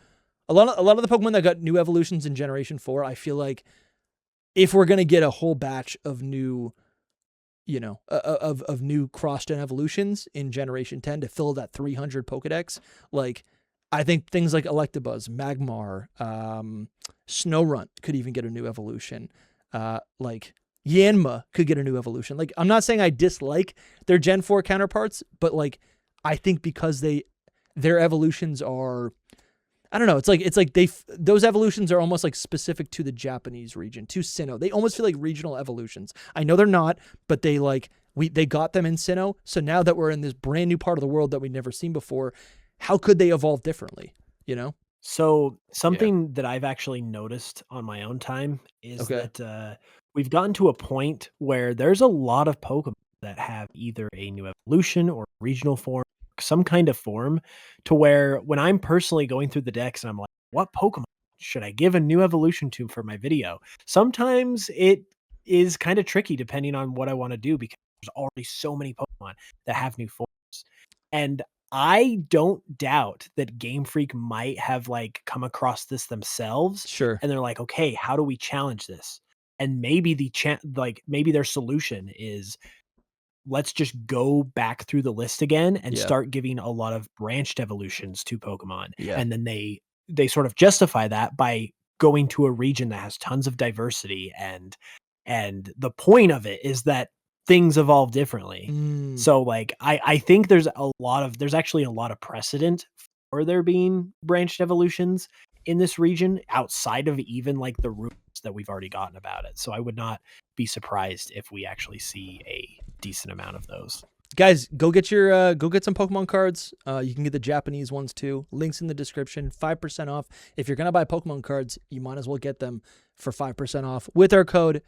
a lot of the Pokemon that got new evolutions in Generation 4, I feel like if we're going to get a whole batch of new, of new cross-gen evolutions in Generation 10 to fill that 300 Pokedex, like I think things like Electabuzz, Magmar, Snorunt could even get a new evolution. Like Yanma could get a new evolution. Like I'm not saying I dislike their Gen 4 counterparts, but like I think because their evolutions are, I don't know. It's like those evolutions are almost like specific to the Japanese region, to Sinnoh. They almost feel like regional evolutions. I know they're not, but they got them in Sinnoh. So now that we're in this brand new part of the world that we've never seen before, how could they evolve differently? So something that I've actually noticed on my own time is that we've gotten to a point where there's a lot of Pokemon that have either a new evolution or regional form, some kind of form, to where when I'm personally going through the decks and I'm like, what Pokemon should I give a new evolution to for my video? Sometimes it is kind of tricky depending on what I want to do because there's already so many Pokemon that have new forms. And I don't doubt that Game Freak might have like come across this themselves. Sure. And they're like, okay, how do we challenge this? And maybe maybe their solution is let's just go back through the list again and start giving a lot of branched evolutions to Pokemon. Yeah. And then they sort of justify that by going to a region that has tons of diversity and the point of it is that things evolve differently. So like I think there's actually a lot of precedent for there being branched evolutions in this region outside of even like the rumors that we've already gotten about it. So I would not be surprised if we actually see a decent amount of those. Guys, go get some Pokemon cards. You can get the Japanese ones too. Links in the description. 5% off. If you're gonna buy Pokemon cards, you might as well get them for 5% off with our code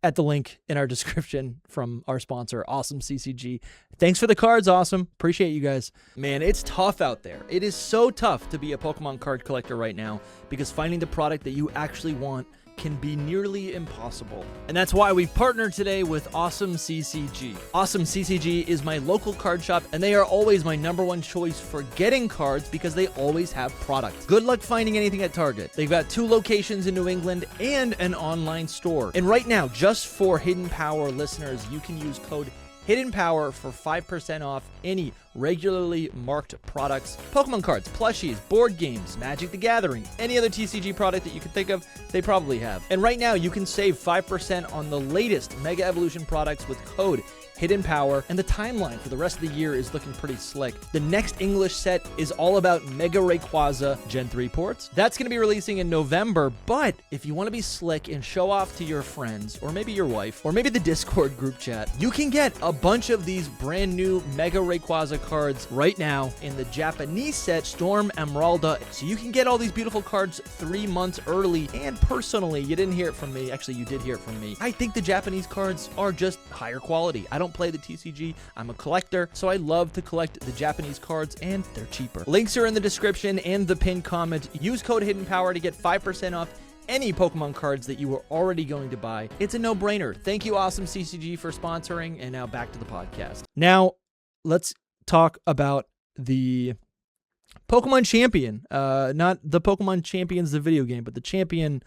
at the link in our description from our sponsor, Awesome CCG. Thanks for the cards, Awesome. Appreciate you guys. Man, it's tough out there. It is so tough to be a Pokemon card collector right now because finding the product that you actually want can be nearly impossible. And that's why we've partnered today with Awesome CCG. Awesome CCG is my local card shop, and they are always my #1 choice for getting cards because they always have product. Good luck finding anything at Target. They've got 2 locations in New England and an online store. And right now, just for Hidden Power listeners, you can use code Hidden Power for 5% off any regularly marked products. Pokemon cards, plushies, board games, Magic the Gathering, any other TCG product that you can think of, they probably have. And right now, you can save 5% on the latest Mega Evolution products with code Hidden Power, and the timeline for the rest of the year is looking pretty slick. The next English set is all about Mega Rayquaza Gen 3 ports. That's going to be releasing in November, but if you want to be slick and show off to your friends, or maybe your wife, or maybe the Discord group chat, you can get a bunch of these brand new Mega Rayquaza cards right now in the Japanese set Storm Emeralda. So you can get all these beautiful cards 3 months early, and personally, you didn't hear it from me, actually you did hear it from me, I think the Japanese cards are just higher quality. I don't play the TCG. I'm a collector, so I love to collect the Japanese cards, and they're cheaper. Links are in the description and the pinned comment. Use code Hidden Power to get 5% off any Pokemon cards that you were already going to buy. It's a no-brainer. Thank you, Awesome CCG, for sponsoring, and now back to the podcast. Now, let's talk about the Pokemon Champion. Not the Pokemon Champions, the video game, but the champion,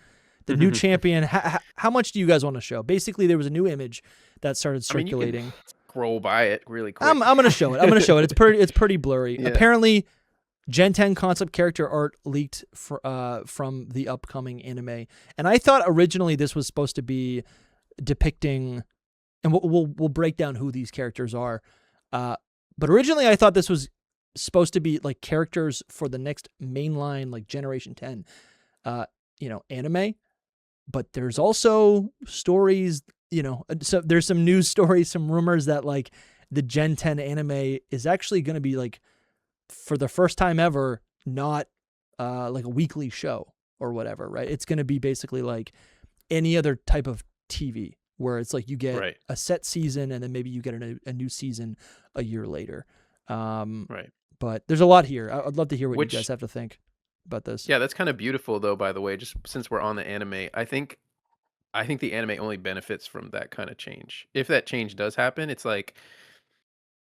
the new champion. How much do you guys want to show? Basically, there was a new image that started circulating. You can scroll by it really quick. I'm gonna show it. It's pretty blurry. Yeah. Apparently, Gen 10 concept character art leaked from the upcoming anime, and I thought originally this was supposed to be depicting, and we'll break down who these characters are. But originally, I thought this was supposed to be like characters for the next mainline, like Generation 10, anime. But there's also stories, so there's some news stories, some rumors that like the Gen 10 anime is actually going to be like, for the first time ever, not like a weekly show or whatever, right? It's going to be basically like any other type of TV where it's like you get a set season and then maybe you get a new season a year later. Right. But there's a lot here. I'd love to hear what you guys have to think about this. Yeah, that's kind of beautiful though, by the way, just since we're on the anime. I think the anime only benefits from that kind of change. If that change does happen, it's like,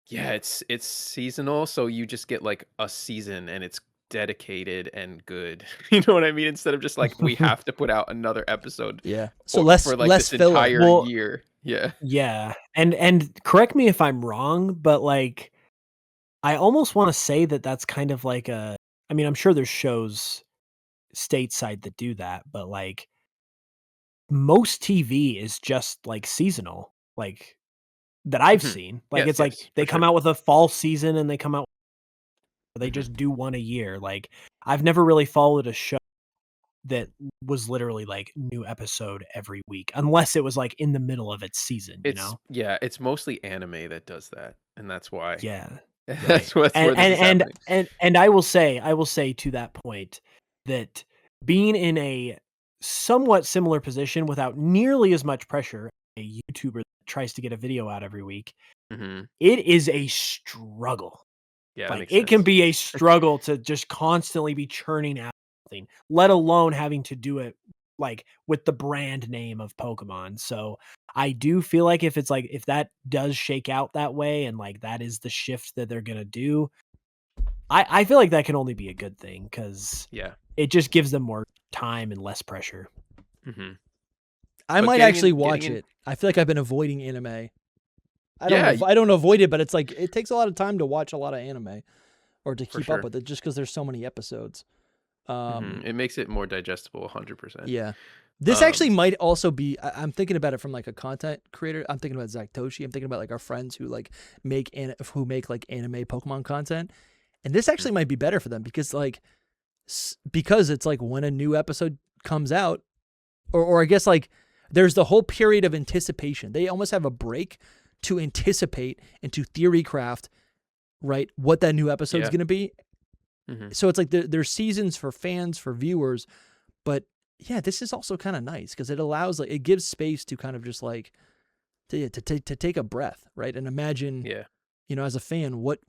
yeah, it's seasonal, so you just get like a season and it's dedicated and good. You know what I mean? Instead of just like we have to put out another episode. Yeah. So less this entire year. Yeah. Yeah. And correct me if I'm wrong, but like I almost want to say that that's kind of like I'm sure there's shows stateside that do that, but like most TV is just like seasonal, like that I've seen. Like it's like they come out with a fall season and they come out, they just do one a year. Like I've never really followed a show that was literally like new episode every week, unless it was like in the middle of its season, Yeah, it's mostly anime that does that, and that's why. Yeah. That's where this is happening. And I will say to that point that being in a somewhat similar position without nearly as much pressure, a YouTuber that tries to get a video out every week, it is a struggle. Yeah, like it can be a struggle to just constantly be churning out something, let alone having to do it like with the brand name of Pokemon. So I do feel like if that does shake out that way and like that is the shift that they're gonna do, I feel like that can only be a good thing because it just gives them more time and less pressure. I might actually watch it. I feel like I've been avoiding anime. I don't avoid it, but it's like it takes a lot of time to watch a lot of anime or to keep up with it just because there's so many episodes. It makes it more digestible 100%. Yeah. This actually might also be, I'm thinking about it from like a content creator. I'm thinking about Zach Toshi. I'm thinking about like our friends who like make like anime Pokemon content. And this actually might be better for them because it's like when a new episode comes out or I guess like there's the whole period of anticipation. They almost have a break to anticipate and to theory craft, right, what that new episode's Yeah. going to be. Mhm. So it's like there's seasons for fans, for viewers, but yeah, this is also kind of nice because it allows, like, it gives space to kind of just like to take a breath, right, and imagine, Yeah. as a fan, what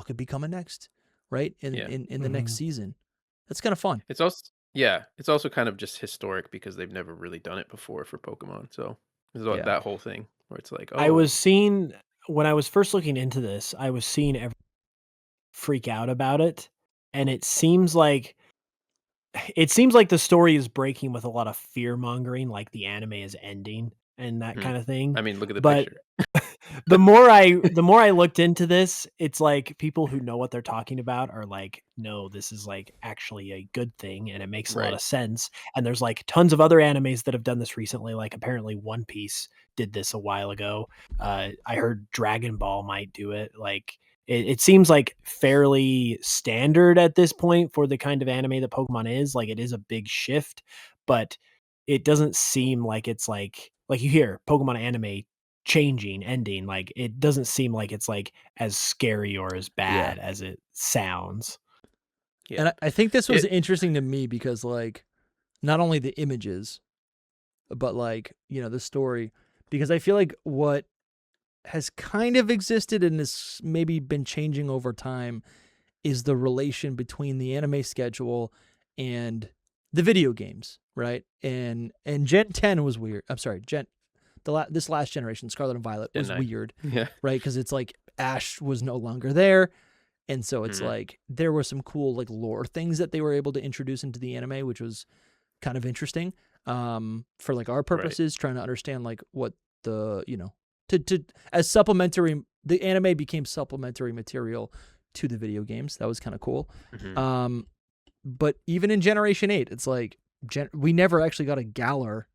could be coming next, right, in Yeah. in the next season. That's kind of fun. It's also kind of just historic because they've never really done it before for Pokemon. So there's Yeah. that whole thing where it's like, I was oh, seeing when I was first looking into this, I was seeing everyone freak out about it, and it seems like the story is breaking with a lot of fear mongering, like the anime is ending and that mhm. kind of thing. I mean, look at the But picture. the more I looked into this, it's like people who know what they're talking about are like, no, this is like actually a good thing and it makes a lot Right. of sense. And there's like tons of other animes that have done this recently. Like apparently One Piece did this a while ago. I heard Dragon Ball might do it. Like it seems like fairly standard at this point for the kind of anime that Pokemon is. Like it is a big shift, but it doesn't seem like it's like you hear Pokemon anime changing, ending, like it doesn't seem like it's like as scary or as Yeah. bad as it sounds. Yeah. And I think this was It, interesting to me because, like, not only the images, but like, the story, because I feel like what has kind of existed and has maybe been changing over time is the relation between the anime schedule and the video games, right? And Gen 10 was weird. I'm sorry, this last generation, Scarlet and Violet, Gen was 9. weird, Yeah. right? Because it's like Ash was no longer there. And so it's Mhm. like there were some cool like lore things that they were able to introduce into the anime, which was kind of interesting for like our purposes, trying to understand like what the, to as supplementary, the anime became supplementary material to the video games. That was kind of cool. Mhm. But even in Generation 8, it's like we never actually got a Galar,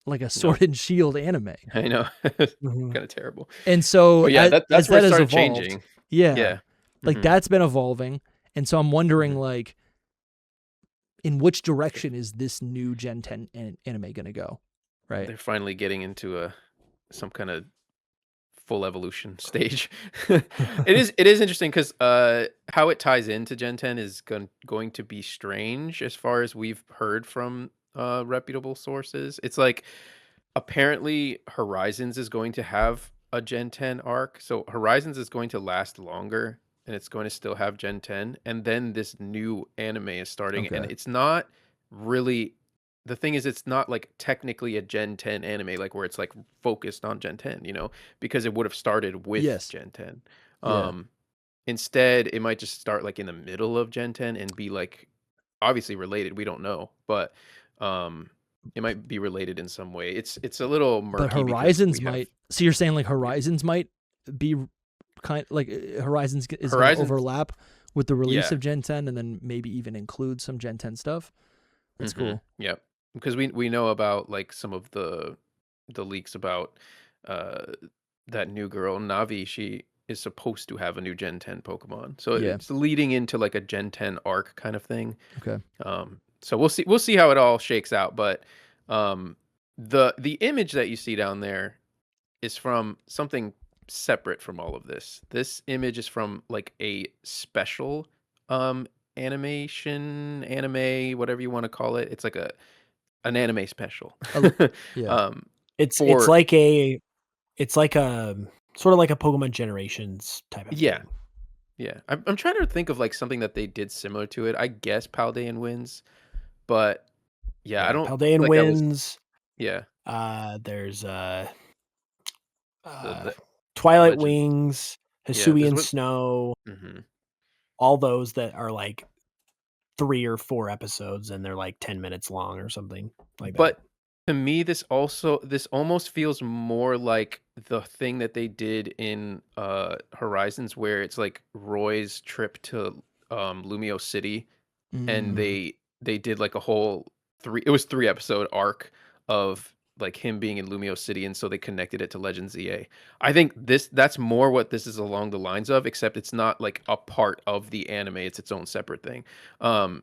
like a Sword No, and Shield anime. I know. Mhm. Kind of terrible. And so But yeah, as that's where that it has started evolved, changing. yeah, Yeah. like Mhm. that's been evolving. And so I'm wondering, Mhm. like, in which direction is this new Gen 10 anime going to go? Right. They're finally getting into some kind of full evolution stage. It is interesting because how it ties into Gen 10 is going to be strange as far as we've heard from reputable sources. It's like apparently Horizons is going to have a Gen 10 arc. So Horizons is going to last longer and it's going to still have Gen 10. And then this new anime is starting. And Okay. it's not really the thing is it's not like technically a Gen 10 anime, like where it's like focused on Gen 10, because it would have started with Yes. Gen 10. Yeah. Instead, it might just start like in the middle of Gen 10 and be like obviously related. We don't know, but um it might be related in some way. It's a little But murky because Horizons we have might. So you're saying like we Horizons might be kind like Horizons is going to Horizons. overlap with the release Yeah. of Gen 10 and then maybe even include some Gen 10 stuff. That's cool. Yep. Because we know about like some of the leaks about uh that new girl Navi. She is supposed to have a new Gen 10 Pokemon, so Yeah. it's leading into like a Gen 10 arc kind of thing. Okay. So we'll see how it all shakes out. But the image that you see down there is from something separate from all of this. This image is from like a special anime, whatever you want to call it. It's like an anime special. Yeah. um It's for like a sort of like a Pokemon Generations type of yeah. thing. Yeah. I'm trying to think of like something that they did similar to it. I guess Paldean Wins, but yeah, I Yeah, don't feel Paldean like that was Winds. yeah, There's the Twilight legend. Wings, Yeah, there's Hisuian what Snow, mhm. all those that are like 3 or 4 episodes and they're like 10 minutes long or something like that. But to me, this almost feels more like the thing that they did in Horizons, where it's like Roy's trip to Lumio City, and Mm. they did like a whole three episode arc of like him being in Lumio City, and so they connected it to Legends EA. I think that's more what this is along the lines of, except it's not like a part of the anime; it's its own separate thing. Um,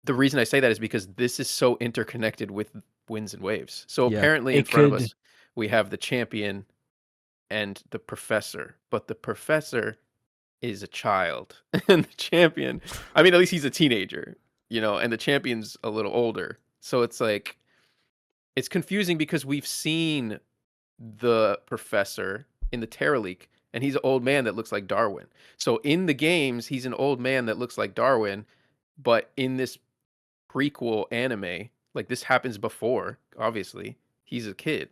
the reason I say that is because this is so interconnected with Winds and Waves. So Yeah. apparently in It front of could us, we have the champion and the professor, but the professor is a child, and the champion, I mean, at least he's a teenager, and the champion's a little older. So it's like, it's confusing because we've seen the professor in the Terra Leak, and he's an old man that looks like Darwin. So in the games, he's an old man that looks like Darwin, but in this prequel anime, like this happens before, obviously, he's a kid.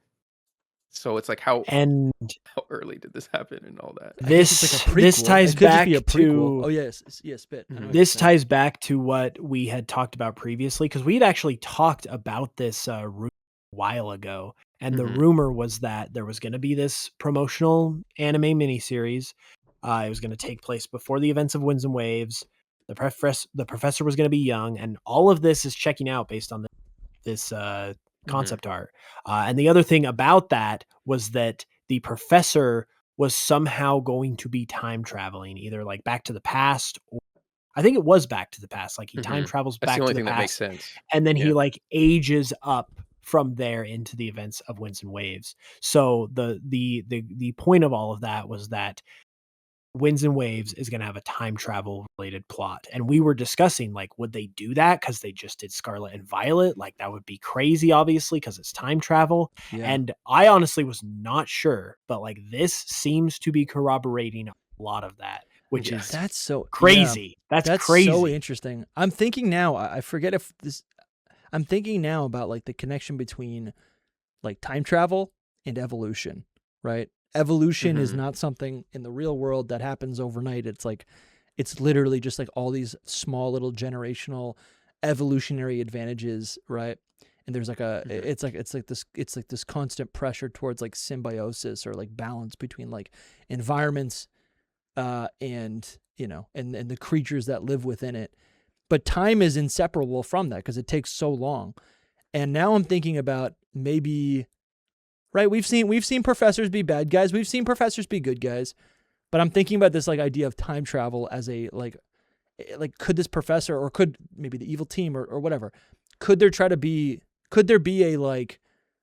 So it's like And how early did this happen and all that? I guess it's like a this prequel. ties It could just back be a prequel. to Oh yes, yeah, spit. I know what you're this saying. ties back to what we had talked about previously, because we had actually talked about this rumor a while ago, and the Mhm. rumor was that there was going to be this promotional anime miniseries. It was going to take place before the events of Winds and Waves. The professor was going to be young, and all of this is checking out based on this concept art. And the other thing about that was that the professor was somehow going to be time traveling, either like back to the past, or I think it was back to the past. Like he time Mhm. travels That's the back only to the thing that makes past, sense. and then he Yeah. like ages up from there into the events of Winds and Waves. So the point of all of that was that Winds and Waves is going to have a time travel related plot. And we were discussing, like, would they do that? Because they just did Scarlet and Violet. Like, that would be crazy, obviously, because it's time travel. Yeah. And I honestly was not sure, but like, this seems to be corroborating a lot of that, which Yeah. is That's so crazy. Yeah, That's so crazy. interesting. I'm thinking now. I forget if this. I'm thinking now about like the connection between like time travel and evolution, right? Evolution is Mhm. not something in the real world that happens overnight. It's like, it's literally just like all these small little generational evolutionary advantages, right? And there's like Mhm. it's like this constant pressure towards like symbiosis or like balance between like environments, and and the creatures that live within it. But time is inseparable from that because it takes so long. And now I'm thinking about maybe, right? We've seen professors be bad guys. We've seen professors be good guys. But I'm thinking about this like idea of time travel as a like could this professor, or could maybe the evil team, or whatever, could there be a like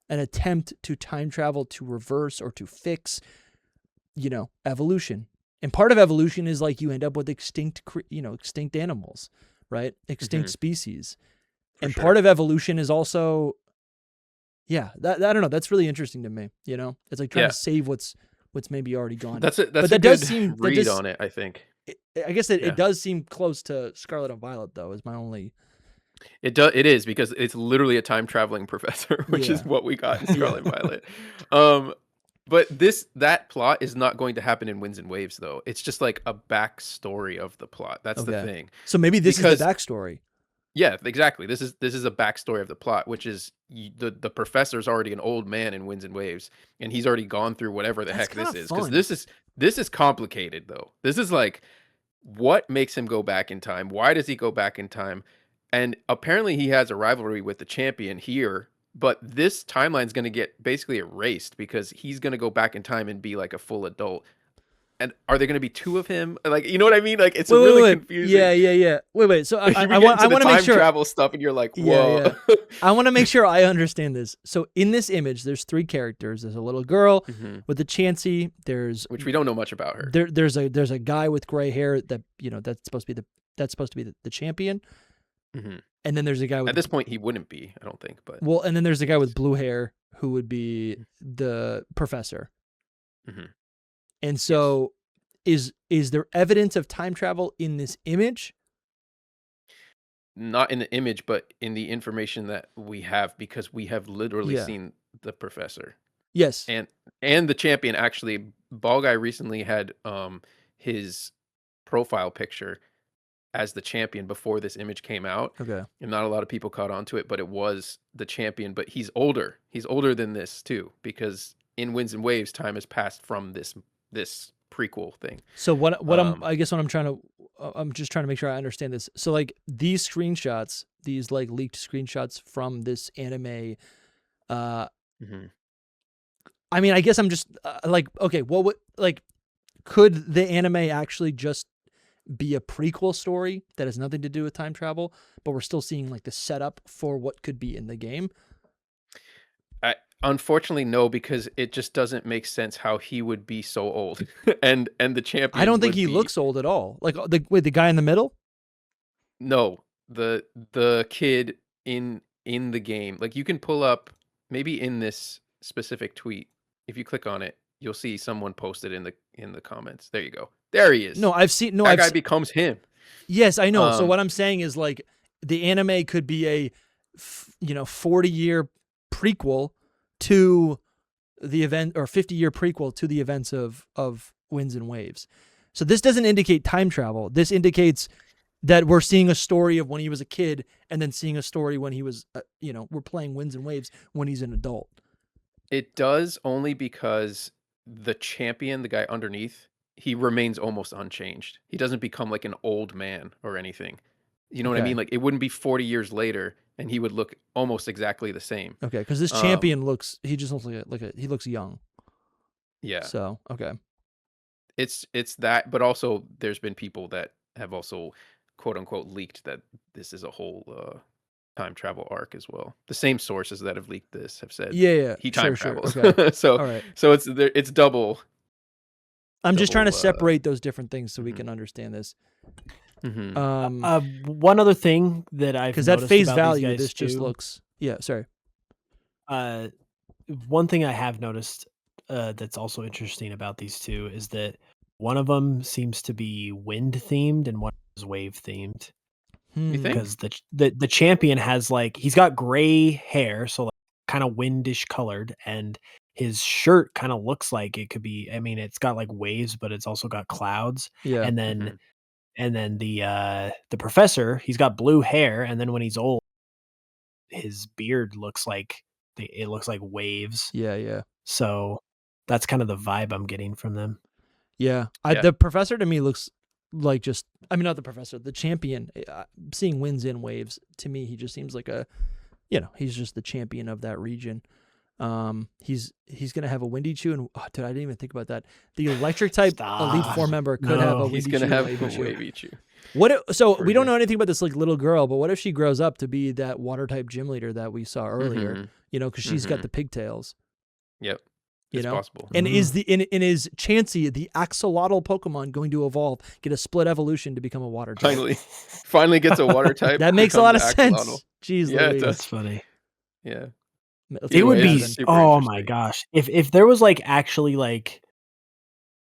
an attempt to time travel to reverse or to fix evolution? And part of evolution is like you end up with extinct animals, right? Extinct Mhm. species. For And sure. part of evolution is also, yeah, that I don't know, that's really interesting to me. It's like trying Yeah. to save what's maybe already gone. That's But a that does good seem read on it, I think. I guess it Yeah. does seem close to Scarlet and Violet, though, is my only. It is, because it's literally a time traveling professor, which is Yeah. what we got in Yeah. Scarlet and Violet. But that plot is not going to happen in Winds and Waves, though. It's just like a backstory of the plot. That's the Okay. thing. So maybe this is Because the backstory. yeah, exactly. This is a backstory of the plot, which is the professor's already an old man in Winds and Waves, and he's already gone through whatever the That's heck this kinda is. Because fun. this is complicated, though. This is like, what makes him go back in time? Why does he go back in time? And apparently he has a rivalry with the champion here, but this timeline is going to get basically erased because he's going to go back in time and be like a full adult. And are there going to be two of him? Like, you know what I mean? Like, it's really Wait. confusing. Yeah. Wait. So You I get want into the to make time sure. travel stuff, and you're like, Yeah, whoa. I want to make sure I understand this. So in this image, there's three characters. There's a little girl Mhm. with a Chansey. There's Which we don't know much about her. there's a guy with gray hair that that's supposed to be the champion. Mhm. And then there's a guy with At this point, he wouldn't be, I don't think. But and then there's a guy with blue hair who would be the professor. Mhm. And so is there evidence of time travel in this image? not in the image, but in the information that we have, because we have literally Yeah. seen the professor. Yes. And the champion. Actually, Ball Guy recently had his profile picture as the champion before this image came out, Okay. and not a lot of people caught on to it, but it was the champion. But he's older than this too, because in Winds and Waves, time has passed from this prequel thing. So what Um, I guess what I'm just trying to make sure I understand this. So like these screenshots, these like leaked screenshots from this anime, mhm. I mean, I guess I'm just like, okay, what would like, could the anime actually just be a prequel story that has nothing to do with time travel, but we're still seeing like the setup for what could be in the game? Unfortunately, no, because it just doesn't make sense how he would be so old, and the champion. I don't think would he be, looks old at all. Like the guy in the middle. No, the kid in the game. Like you can pull up maybe in this specific tweet. If you click on it, you'll see someone posted in the comments. There you go. There he is. No, I've seen. No, that I've guy becomes him. Yes, I know. So Um, what I'm saying is like the anime could be a 40-year prequel to the event, or 50-year prequel to the events of Winds and Waves. So this doesn't indicate time travel. This indicates that we're seeing a story of when he was a kid, and then seeing a story when he was, we're playing Winds and Waves when he's an adult. It does, only because the champion, the guy underneath, he remains almost unchanged. He doesn't become like an old man or anything. You know what I Okay. mean? Like it wouldn't be 40 years later and he would look almost exactly the same. Okay, because this champion he just looks he looks young. Yeah. So okay. It's that, but also there's been people that have also quote unquote leaked that this is a whole time travel arc as well. The same sources that have leaked this have said Yeah. he time Sure. travels. Okay. so All right. so it's double. I'm just trying to double, separate those different things so we mhm. can understand this. Mhm. One other thing that I've Because at noticed face about value, these guys this just too, looks. Yeah. Sorry. one thing I have noticed that's also interesting about these two is that one of them seems to be wind themed and one is wave themed. You think? Because the champion has like, he's got gray hair, so like kind of windish colored, and his shirt kind of looks like it could be. I mean, it's got like waves, but it's also got clouds. Yeah. And then Mhm. and then the professor, he's got blue hair, and then when he's old, his beard looks like it looks like waves. Yeah. Yeah. So that's kind of the vibe I'm getting from them. Yeah. Yeah. The professor to me looks like just. I mean, not the professor. The champion. Seeing Winds and Waves, to me, he just seems like he's just the champion of that region. He's gonna have a Windy Chew, and dude, I didn't even think about that. The electric type Elite Stop. Four member could have a No. Windy He's Chew. gonna have and a Wavy Chew. wavy chew. So For we don't sure. know anything about this like little girl, but what if she grows up to be that water type gym leader that we saw earlier? Mhm. Because she's got Mhm. the pigtails. Yep. You It's know? possible. And is is Chansey, the axolotl Pokemon, going to evolve, get a split evolution to become a water type? Finally gets a water type. That makes a lot of becomes sense. axolotl. Jeez, Yeah, it Louise. does. That's funny. Yeah. Let's It go would with be. that then. super Oh my interesting. gosh! If there was like actually like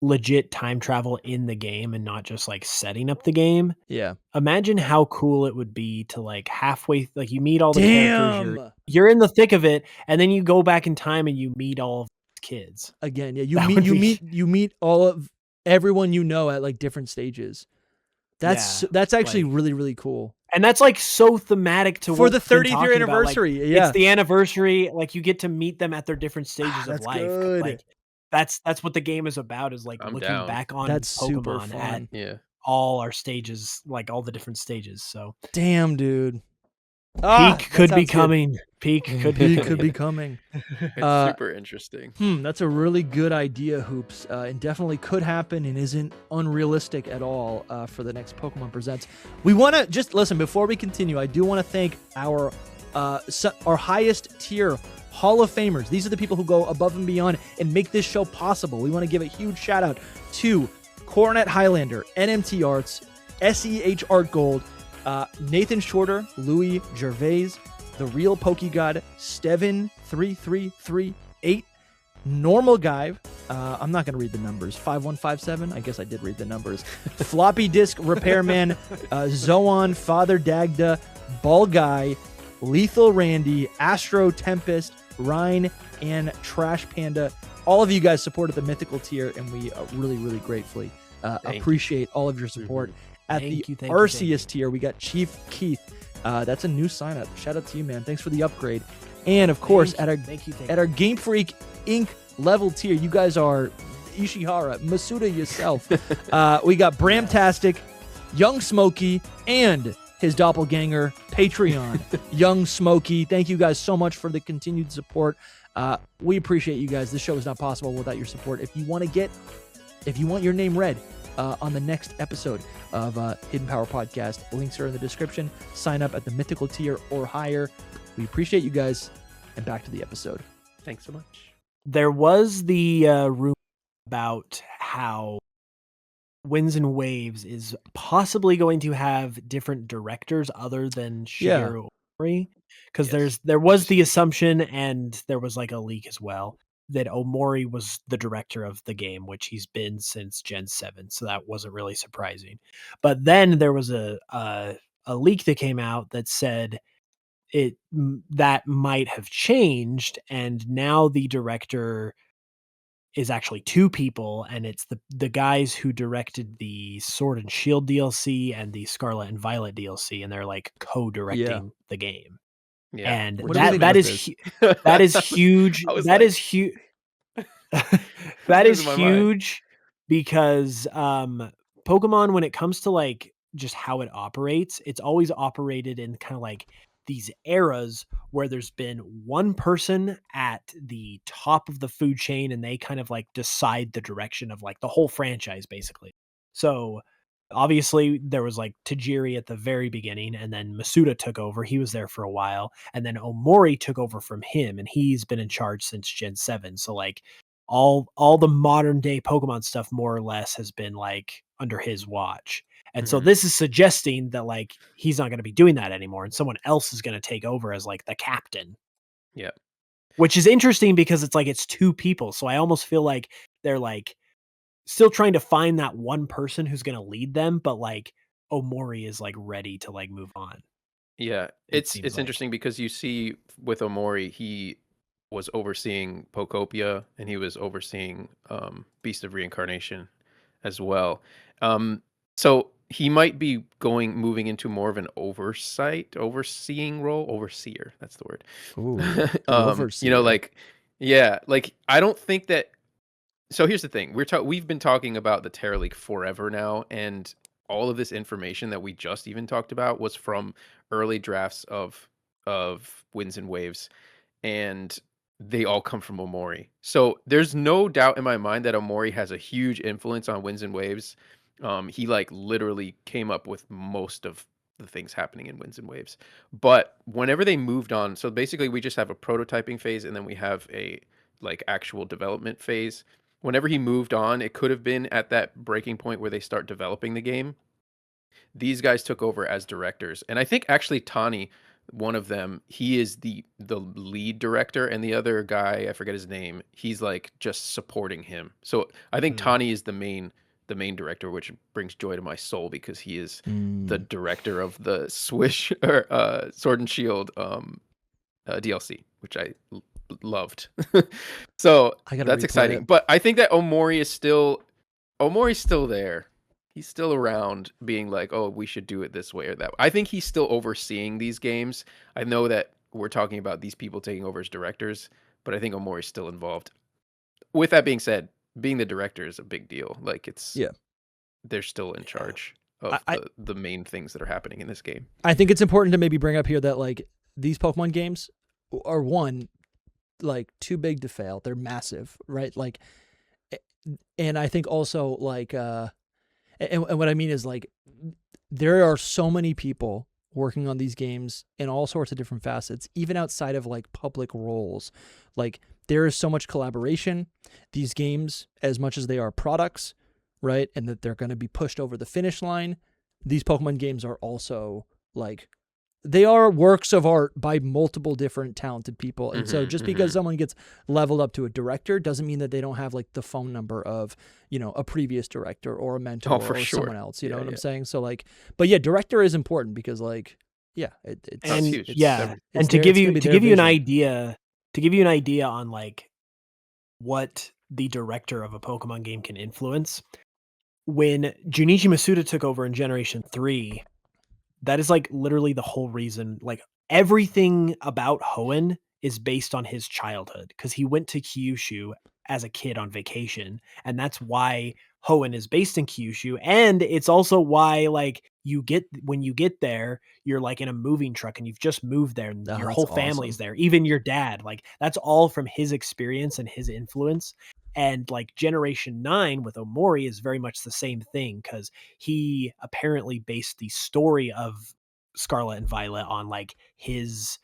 legit time travel in the game and not just like setting up the game, Yeah. imagine how cool it would be to like halfway, like you meet all the characters, Damn. you're in the thick of it, and then you go back in time and you meet all of these kids. Again, yeah. That would be- You meet all of everyone you know at like different stages. That's actually like- really, really cool. And that's like so thematic to For what the we've been 30th year talking about, like, anniversary. Yeah. it's the anniversary. Like you get to meet them at their different stages of That's life. good. Like that's what the game is about. Is like I'm looking down. back on That's super Pokemon at fun. Yeah. all our stages, like all the different stages. So Damn, dude. peak that could be sounds good. coming. Peak could be Peak could be coming. It's super interesting. That's a really good idea, Hoops, and definitely could happen and isn't unrealistic at all for the next Pokemon Presents. We want to just listen before we continue. I do want to thank our highest tier Hall of Famers. These are the people who go above and beyond and make this show possible. We want to give a huge shout out to Coronet Highlander, NMT Arts, SEH Art Gold, Nathan Shorter, Louis Gervais, The Real Pokegod, Steven3338, Normal Guy. I'm not going to read the numbers. 5157. I guess I did read the numbers. Floppy Disk Repairman, Zoan, Father Dagda, Ball Guy, Lethal Randy, Astro Tempest, Rhine, and Trash Panda. All of you guys supported the mythical tier, and we really, really gratefully appreciate all of your support. At Thank the you, thank you, Arceus tier, we got Chief Keith. That's a new sign up. Shout out to you, man. Thanks for the upgrade. And of course, Thank you. at our Game Freak Inc. level tier, you guys are Ishihara, Masuda yourself. We got Bramtastic, Young Smokey, and his doppelganger, Patreon, Young Smokey. Thank you guys so much for the continued support. We appreciate you guys. This show is not possible without your support. If you want your name read on the next episode of Hidden Power Podcast, links are in the description. Sign up at the mythical tier or higher. We appreciate you guys, and back to the episode. Thanks so much. There was the rumor about how Winds and Waves is possibly going to have different directors other than Shigeru Omori, because Yes. there was the assumption, and there was like a leak as well, that Omori was the director of the game, which he's been since Gen 7, so that wasn't really surprising. But then there was a leak that came out that said that might have changed, and now the director is actually two people, and it's the guys who directed the Sword and Shield DLC and the Scarlet and Violet DLC, and they're like co-directing the game. Yeah. And What do we think that about is this? that is huge. I was That like, is huge. I'm That is losing my mind. huge because Pokemon, when it comes to like just how it operates, it's always operated in kind of like these eras where there's been one person at the top of the food chain, and they kind of like decide the direction of like the whole franchise basically. So obviously there was like Tajiri at the very beginning, and then Masuda took over. He was there for a while, and then Omori took over from him, and he's been in charge since Gen 7. So like all the modern day Pokemon stuff more or less has been like under his watch. And so this is suggesting that like he's not going to be doing that anymore, and someone else is going to take over as like the captain. Yeah. Which is interesting because it's like it's two people. So I almost feel like they're like still trying to find that one person who's going to lead them, but like Omori is like ready to like move on. Yeah, It it's seems like. interesting because you see with Omori, he was overseeing Pokopia and he was overseeing Beast of Reincarnation as well. So he might be moving into more of an overseeing role, overseer. That's the word. Ooh, You know, like, yeah, like I don't think that. So here's the thing: we've been talking about the Terra League forever now, and all of this information that we just even talked about was from early drafts of Winds and Waves, and they all come from Omori. So there's no doubt in my mind that Omori has a huge influence on Winds and Waves. He like literally came up with most of the things happening in Winds and Waves. But whenever they moved on, so basically we just have a prototyping phase and then we have a like actual development phase. Whenever he moved on, it could have been at that breaking point where they start developing the game. These guys took over as directors, and I think actually Tani, one of them, he is the lead director, and the other guy, I forget his name, he's like just supporting him. So I think Tani is the main director, which brings joy to my soul because he is the director of the Swish or Sword and Shield DLC, which I loved. So that's exciting. But I think that Omori's still there. He's still around being like, oh, we should do it this way or that way. I think he's still overseeing these games. I know that we're talking about these people taking over as directors, but I think Omori's still involved. With that being said, being the director is a big deal. Like they're still in charge of the main things that are happening in this game. I think it's important to maybe bring up here that like these Pokemon games are like too big to fail. They're massive, right? Like, and I think also like and what I mean is like there are so many people working on these games in all sorts of different facets, even outside of like public roles. Like there is so much collaboration. These games, as much as they are products, right, and that they're going to be pushed over the finish line, these Pokemon games are also like they are works of art by multiple different talented people. And so just because someone gets leveled up to a director doesn't mean that they don't have like the phone number of, you know, a previous director or a mentor or someone else, you know what I'm saying? So like, but yeah, director is important because like, yeah, it's huge. And to give you an idea on like what the director of a Pokemon game can influence, when Junichi Masuda took over in Generation 3, that is like literally the whole reason. Like everything about Hoenn is based on his childhood because he went to Kyushu as a kid on vacation, and that's why Hoenn is based in Kyushu. And it's also why like when you get there, you're like in a moving truck and you've just moved there, and your whole family's there, even your dad. Like that's all from his experience and his influence. And like Generation 9 with Omori is very much the same thing because he apparently based the story of Scarlet and Violet on like his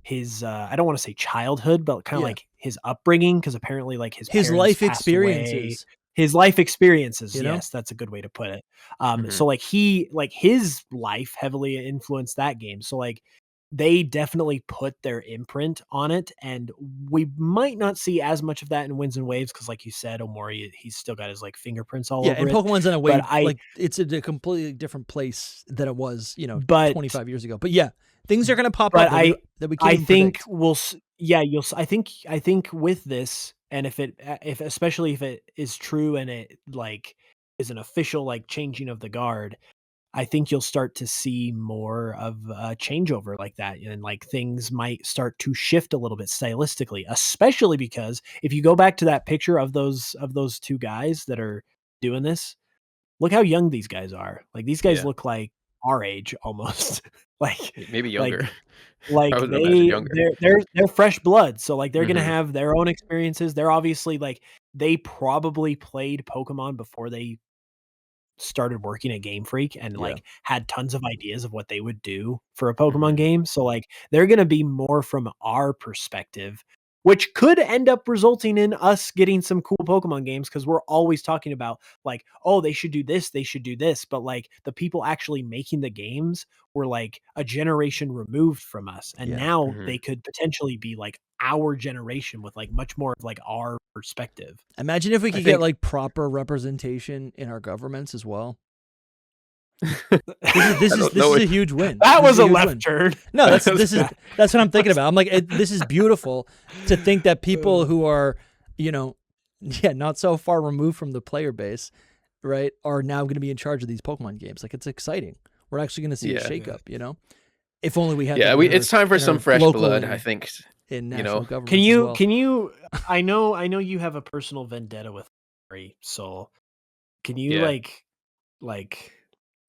his I don't want to say childhood, but kind of Yeah. like his upbringing, because apparently like his His parents life passed away. experiences, His life experiences, you know? yes, that's a good way to put it. Mhm. So like his life heavily influenced that game. So like they definitely put their imprint on it, and we might not see as much of that in Winds and Waves because, like you said, Omori, he's still got his like fingerprints all Yeah, over and it. Pokemon's in a But way like it's in a completely different place than it was, but 25 years ago. But yeah, things are going to pop but up that we can't I even think predict. I think with this, and if especially if it is true and it like is an official like changing of the guard, I think you'll start to see more of a changeover like that, and like things might start to shift a little bit stylistically, especially because if you go back to that picture of those two guys that are doing this, look how young these guys are. Like these guys Yeah. look like our age almost. like Maybe like younger. I like would imagine younger. they're fresh blood. So like they're gonna Mhm. have their own experiences. They're obviously like they probably played Pokemon before they started working at Game Freak and Yeah. like had tons of ideas of what they would do for a Pokemon Mhm. game. So like they're going to be more from our perspective, which could end up resulting in us getting some cool Pokemon games because we're always talking about like, oh, they should do this, they should do this. But like the people actually making the games were like a generation removed from us. And Yeah. now Mhm. they could potentially be like our generation with like much more of like our perspective. Imagine if we I could get think like proper representation in our governments as well. I This don't is know. a huge win. That This was is a huge left win. turn. No, That was bad. that's what I'm thinking about. I'm like, this is beautiful to think that people who are, not so far removed from the player base, right, are now going to be in charge of these Pokemon games. Like it's exciting. We're actually going to see a Yeah. shakeup. If only we had Yeah, that. it's time for some fresh local blood, I and think. in You national know, governments as well. Can you I know you have a personal vendetta with Murray, so can you Yeah. like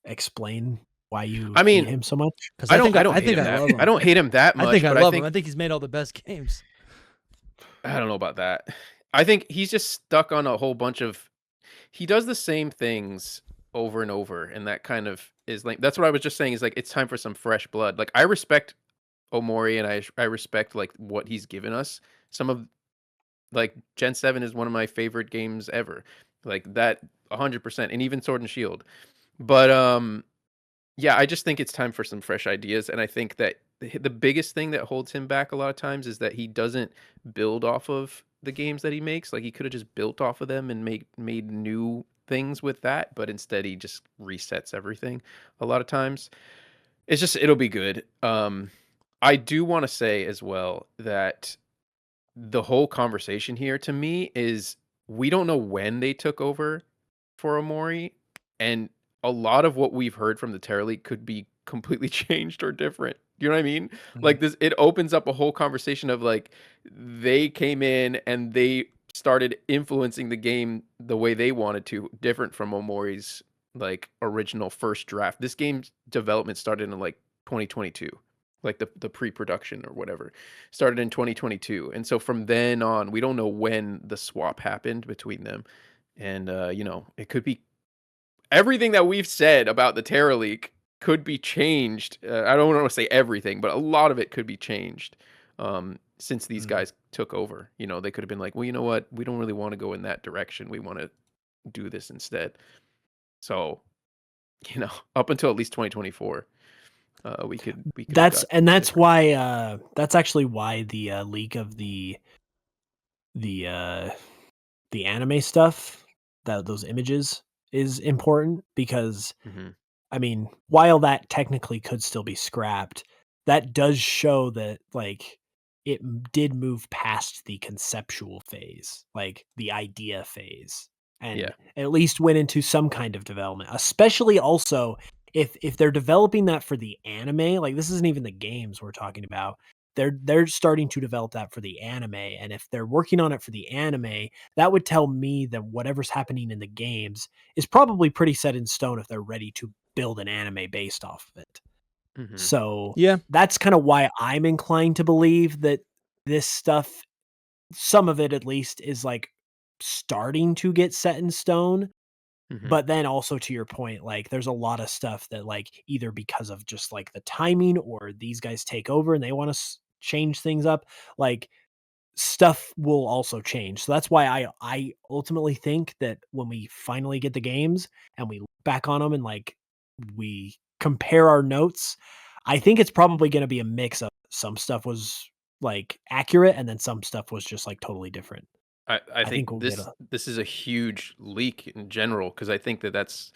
explain why you I hate mean, him so much? Because I don't I hate think him I that. love him. I don't hate him that I much, think I but love him. I think he's made all the best games. I don't know about that. I think he's just stuck on a whole bunch of he does the same things over and over, and that kind of is like that's what I was just saying is like it's time for some fresh blood. Like I respect Omori and I respect like what he's given us. Some of like Gen 7 is one of my favorite games ever. Like that 100% and even Sword and Shield. But yeah, I just think it's time for some fresh ideas, and I think that the biggest thing that holds him back a lot of times is that he doesn't build off of the games that he makes. Like he could have just built off of them and made new things with that, but instead he just resets everything a lot of times. It'll be good. I do want to say as well that the whole conversation here to me is we don't know when they took over for Omori, and a lot of what we've heard from the Terra League could be completely changed or different. You know what I mean? Mhm. Like this, it opens up a whole conversation of like they came in and they started influencing the game the way they wanted to, different from Omori's like original first draft. This game's development started in like 2022, like the pre-production or whatever started in 2022, and so from then on we don't know when the swap happened between them. And it could be everything that we've said about the Terra Leak could be changed. I don't want to say everything, but a lot of it could be changed since these Mhm. guys took over. They could have been like, well, you know what, we don't really want to go in that direction, we want to do this instead. So up until at least 2024, we could have got something That's different. why that's actually why the leak of the uh the anime stuff, that those images is important because Hmm. I mean, while that technically could still be scrapped, that does show that like did move past the conceptual phase, like the idea phase, Yeah. and at least went into some kind of development. Especially also if they're developing that for the anime, like this isn't even the games we're talking about. They're starting to develop that for the anime, and if they're working on it for the anime, that would tell me that whatever's happening in the games is probably pretty set in stone if they're ready to build an anime based off of it. Hmm. So Yeah. that's kind of why I'm inclined to believe that this stuff, some of it at least, is like starting to get set in stone. Hmm. But then also to your point, like there's a lot of stuff that like either because of just like the timing or these guys take over and they want to change things up, like stuff will also change. So that's why I ultimately think that when we finally get the games and we look back on them and like we compare our notes, I think it's probably going to be a mix of some stuff was like accurate and then some stuff was just like totally different. I I think think we'll get this is a huge leak in general because I think that that's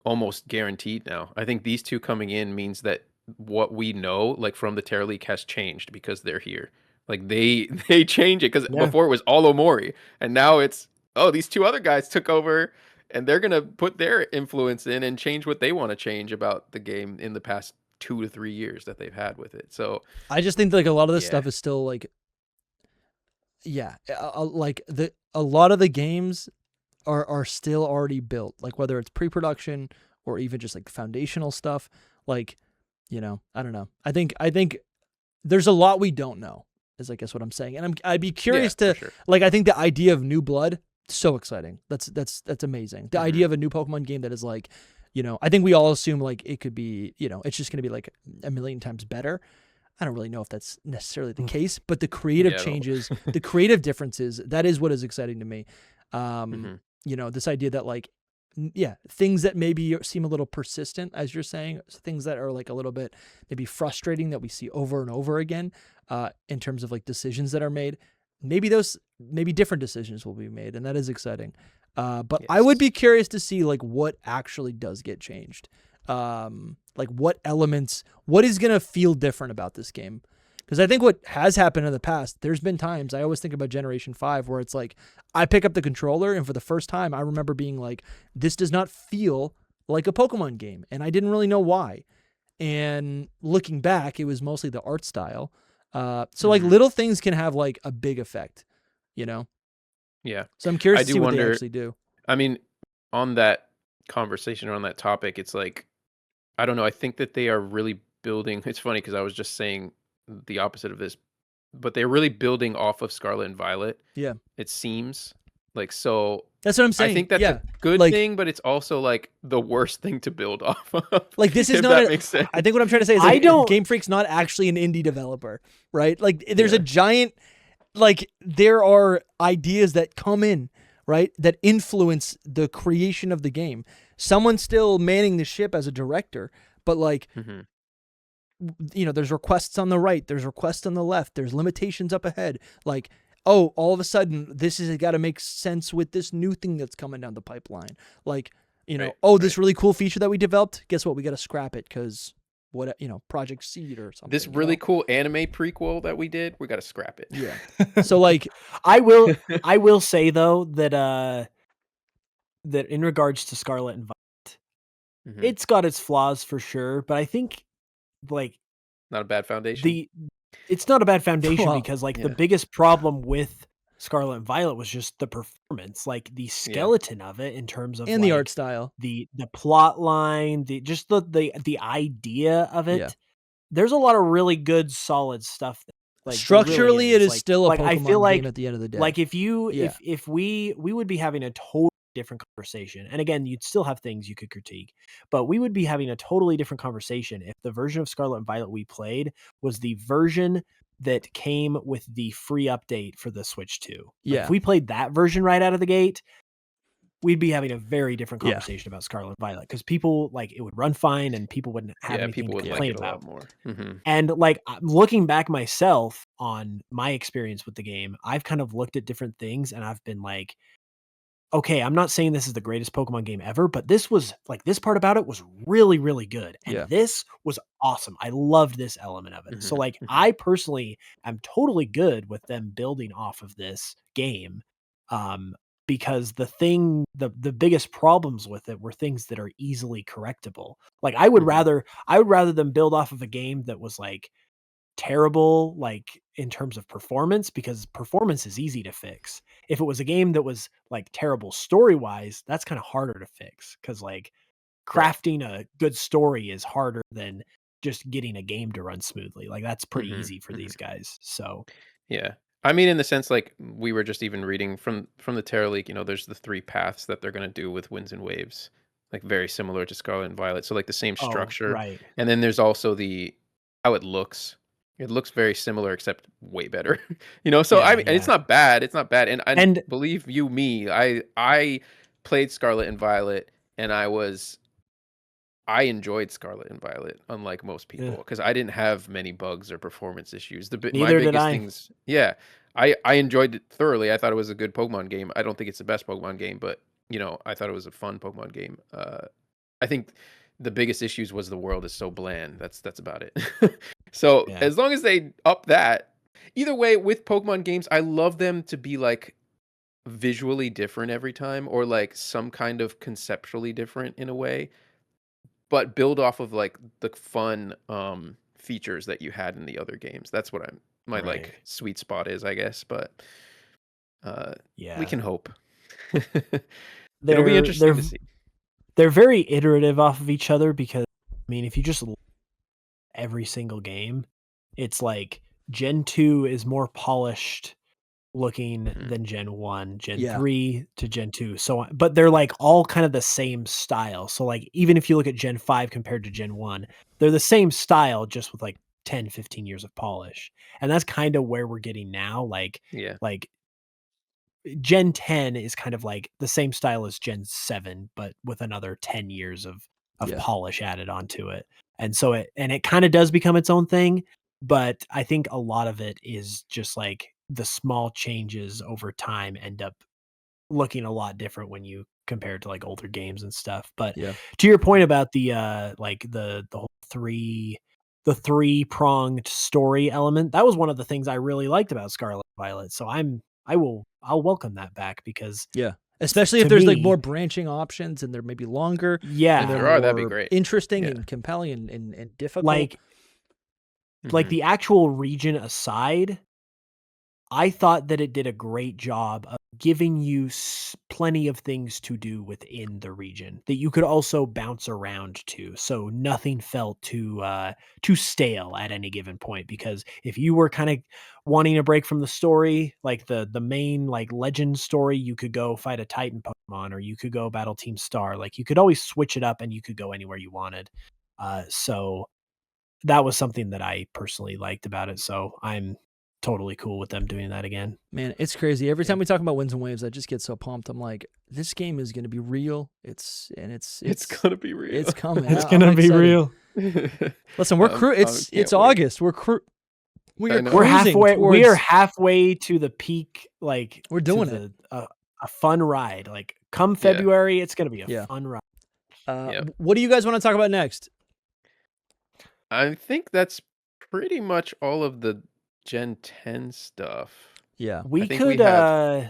almost guaranteed now. I think these two coming in means that what we know, like from the Terra League, has changed because they're here. Like they change it because Yeah. before it was all Omori, and now it's these two other guys took over, and they're gonna put their influence in and change what they want to change about the game in the past 2 to 3 years that they've had with it. So I just think like a lot of this yeah, stuff is still like, like a lot of the games are still already built, like whether it's pre-production or even just like foundational stuff. Like, I don't know. I think there's a lot we don't know, is I guess what I'm saying. And I'd be curious yeah, to for sure. like, I think the idea of new blood, so exciting. That's amazing. The idea of a new Pokemon game that is like, I think we all assume like it could be, it's just going to be like a million times better. I don't really know if that's necessarily the case, but the creative changes, the creative differences, that is what is exciting to me. This idea that like, things that maybe seem a little persistent, as you're saying, things that are like a little bit maybe frustrating that we see over and over again, in terms of like decisions that are made. Maybe different decisions will be made, and that is exciting. But I would be curious to see like what actually does get changed. Like what is going to feel different about this game? Because I think what has happened in the past, there's been times, I always think about Generation 5, where it's like, I pick up the controller, and for the first time, I remember being like, this does not feel like a Pokemon game. And I didn't really know why. And looking back, it was mostly the art style. So like little things can have like a big effect, Yeah. So I'm curious I to do see what wonder, they actually do. I mean, on that conversation or on that topic, it's like, I don't know. I think that they are really building. It's funny because I was just saying the opposite of this, but they're really building off of Scarlet and Violet. Yeah. It seems like so. That's what I'm saying. I think that's a good thing, but it's also like the worst thing to build off of. Like this is if not. That makes sense. I think what I'm trying to say is like, Game Freak's not actually an indie developer, right? Like there's a giant. Like there are ideas that come in, right, that influence the creation of the game. Someone's still manning the ship as a director, but like, there's requests on the right, there's requests on the left, there's limitations up ahead. Like, all of a sudden, this has got to make sense with this new thing that's coming down the pipeline. Like, this really cool feature that we developed, guess what? We got to scrap it because Project Seed or something. This really cool anime prequel that we did, we got to scrap it. Yeah. So like, I will say though that that in regards to Scarlet and Violet, it's got its flaws for sure, but I think like not a bad foundation. It's not a bad foundation because like the biggest problem with Scarlet and Violet was just the performance, like the skeleton of it in terms of and the art style, the plot line, the idea of it. Yeah. There's a lot of really good, solid stuff. Like structurally, really it is still a Pokemon I feel like, game at the end of the day. Like if we would be having a totally different conversation, and again, you'd still have things you could critique, but we would be having a totally different conversation if the version of Scarlet and Violet we played was the version that came with the free update for the Switch 2. Like if we played that version right out of the gate, we'd be having a very different conversation about Scarlet and Violet because people like it would run fine and people wouldn't have anything to complain about. A lot more. And like looking back myself on my experience with the game, I've kind of looked at different things and I've been like, okay, I'm not saying this is the greatest Pokemon game ever, but this was like this part about it was really, really good. And this was awesome. I loved this element of it. So like I personally am totally good with them building off of this game. Because the biggest problems with it were things that are easily correctable. Like I would rather them build off of a game that was like terrible, like in terms of performance, because performance is easy to fix. If it was a game that was like terrible story wise, that's kind of harder to fix because like crafting a good story is harder than just getting a game to run smoothly. Like that's pretty easy for these guys. So yeah. I mean, in the sense, like we were just even reading from the Terra League, there's the 3 paths that they're going to do with Winds and Waves, like very similar to Scarlet and Violet. So like the same structure. Right. And then there's also how it looks. It looks very similar, except way better. So Yeah, and it's yeah. not bad. It's not bad. And And believe you me, I played Scarlet and Violet, and I enjoyed Scarlet and Violet, unlike most people, because I didn't have many bugs or performance issues. My neither did biggest I. things, yeah, I enjoyed it thoroughly. I thought it was a good Pokemon game. I don't think it's the best Pokemon game, but I thought it was a fun Pokemon game. I think the biggest issues was the world is so bland. That's about it. So Yeah. as long as they up that, either way with Pokemon games, I love them to be like visually different every time, or like some kind of conceptually different in a way, but build off of like the fun features that you had in the other games. That's what my Right. like sweet spot is, I guess. But we Yeah. can hope. It'll be interesting to see. They're very iterative off of each other because, I mean, if you just look at every single game, it's like Gen 2 is more polished looking than Gen 1, Gen Yeah. 3 to Gen 2. So, but they're like all kind of the same style. So like, even if you look at Gen 5 compared to Gen 1, they're the same style, just with like 10, 15 years of polish. And that's kind of where we're getting now. Like Gen 10 is kind of like the same style as Gen 7, but with another 10 years of polish added onto it. And so it kind of does become its own thing, but I think a lot of it is just like the small changes over time end up looking a lot different when you compare it to like older games and stuff. But to your point about the like the whole three-pronged story element, that was one of the things I really liked about Scarlet Violet. So I'll welcome that back, because especially if there's like more branching options and they're maybe longer. Yeah. And they're Sure, that'd be more great. interesting and compelling and difficult. Like the actual region aside, I thought that it did a great job of giving you plenty of things to do within the region that you could also bounce around to. So nothing felt too stale at any given point, because if you were kind of wanting a break from the story, like the main like legend story, you could go fight a Titan Pokemon, or you could go battle Team Star. Like you could always switch it up and you could go anywhere you wanted. So that was something that I personally liked about it. So I'm totally cool with them doing that again. Man, it's crazy. Every time we talk about Winds and Waves, I just get so pumped. I'm like, this game is going to be real. It's gonna be real. It's coming. It's gonna be real. Listen, we're it's August. We're halfway. We are halfway to the peak. Like we're doing it. A fun ride. Like come February, it's gonna be a fun ride. What do you guys want to talk about next? I think that's pretty much all of the Gen 10 stuff. Yeah. We could go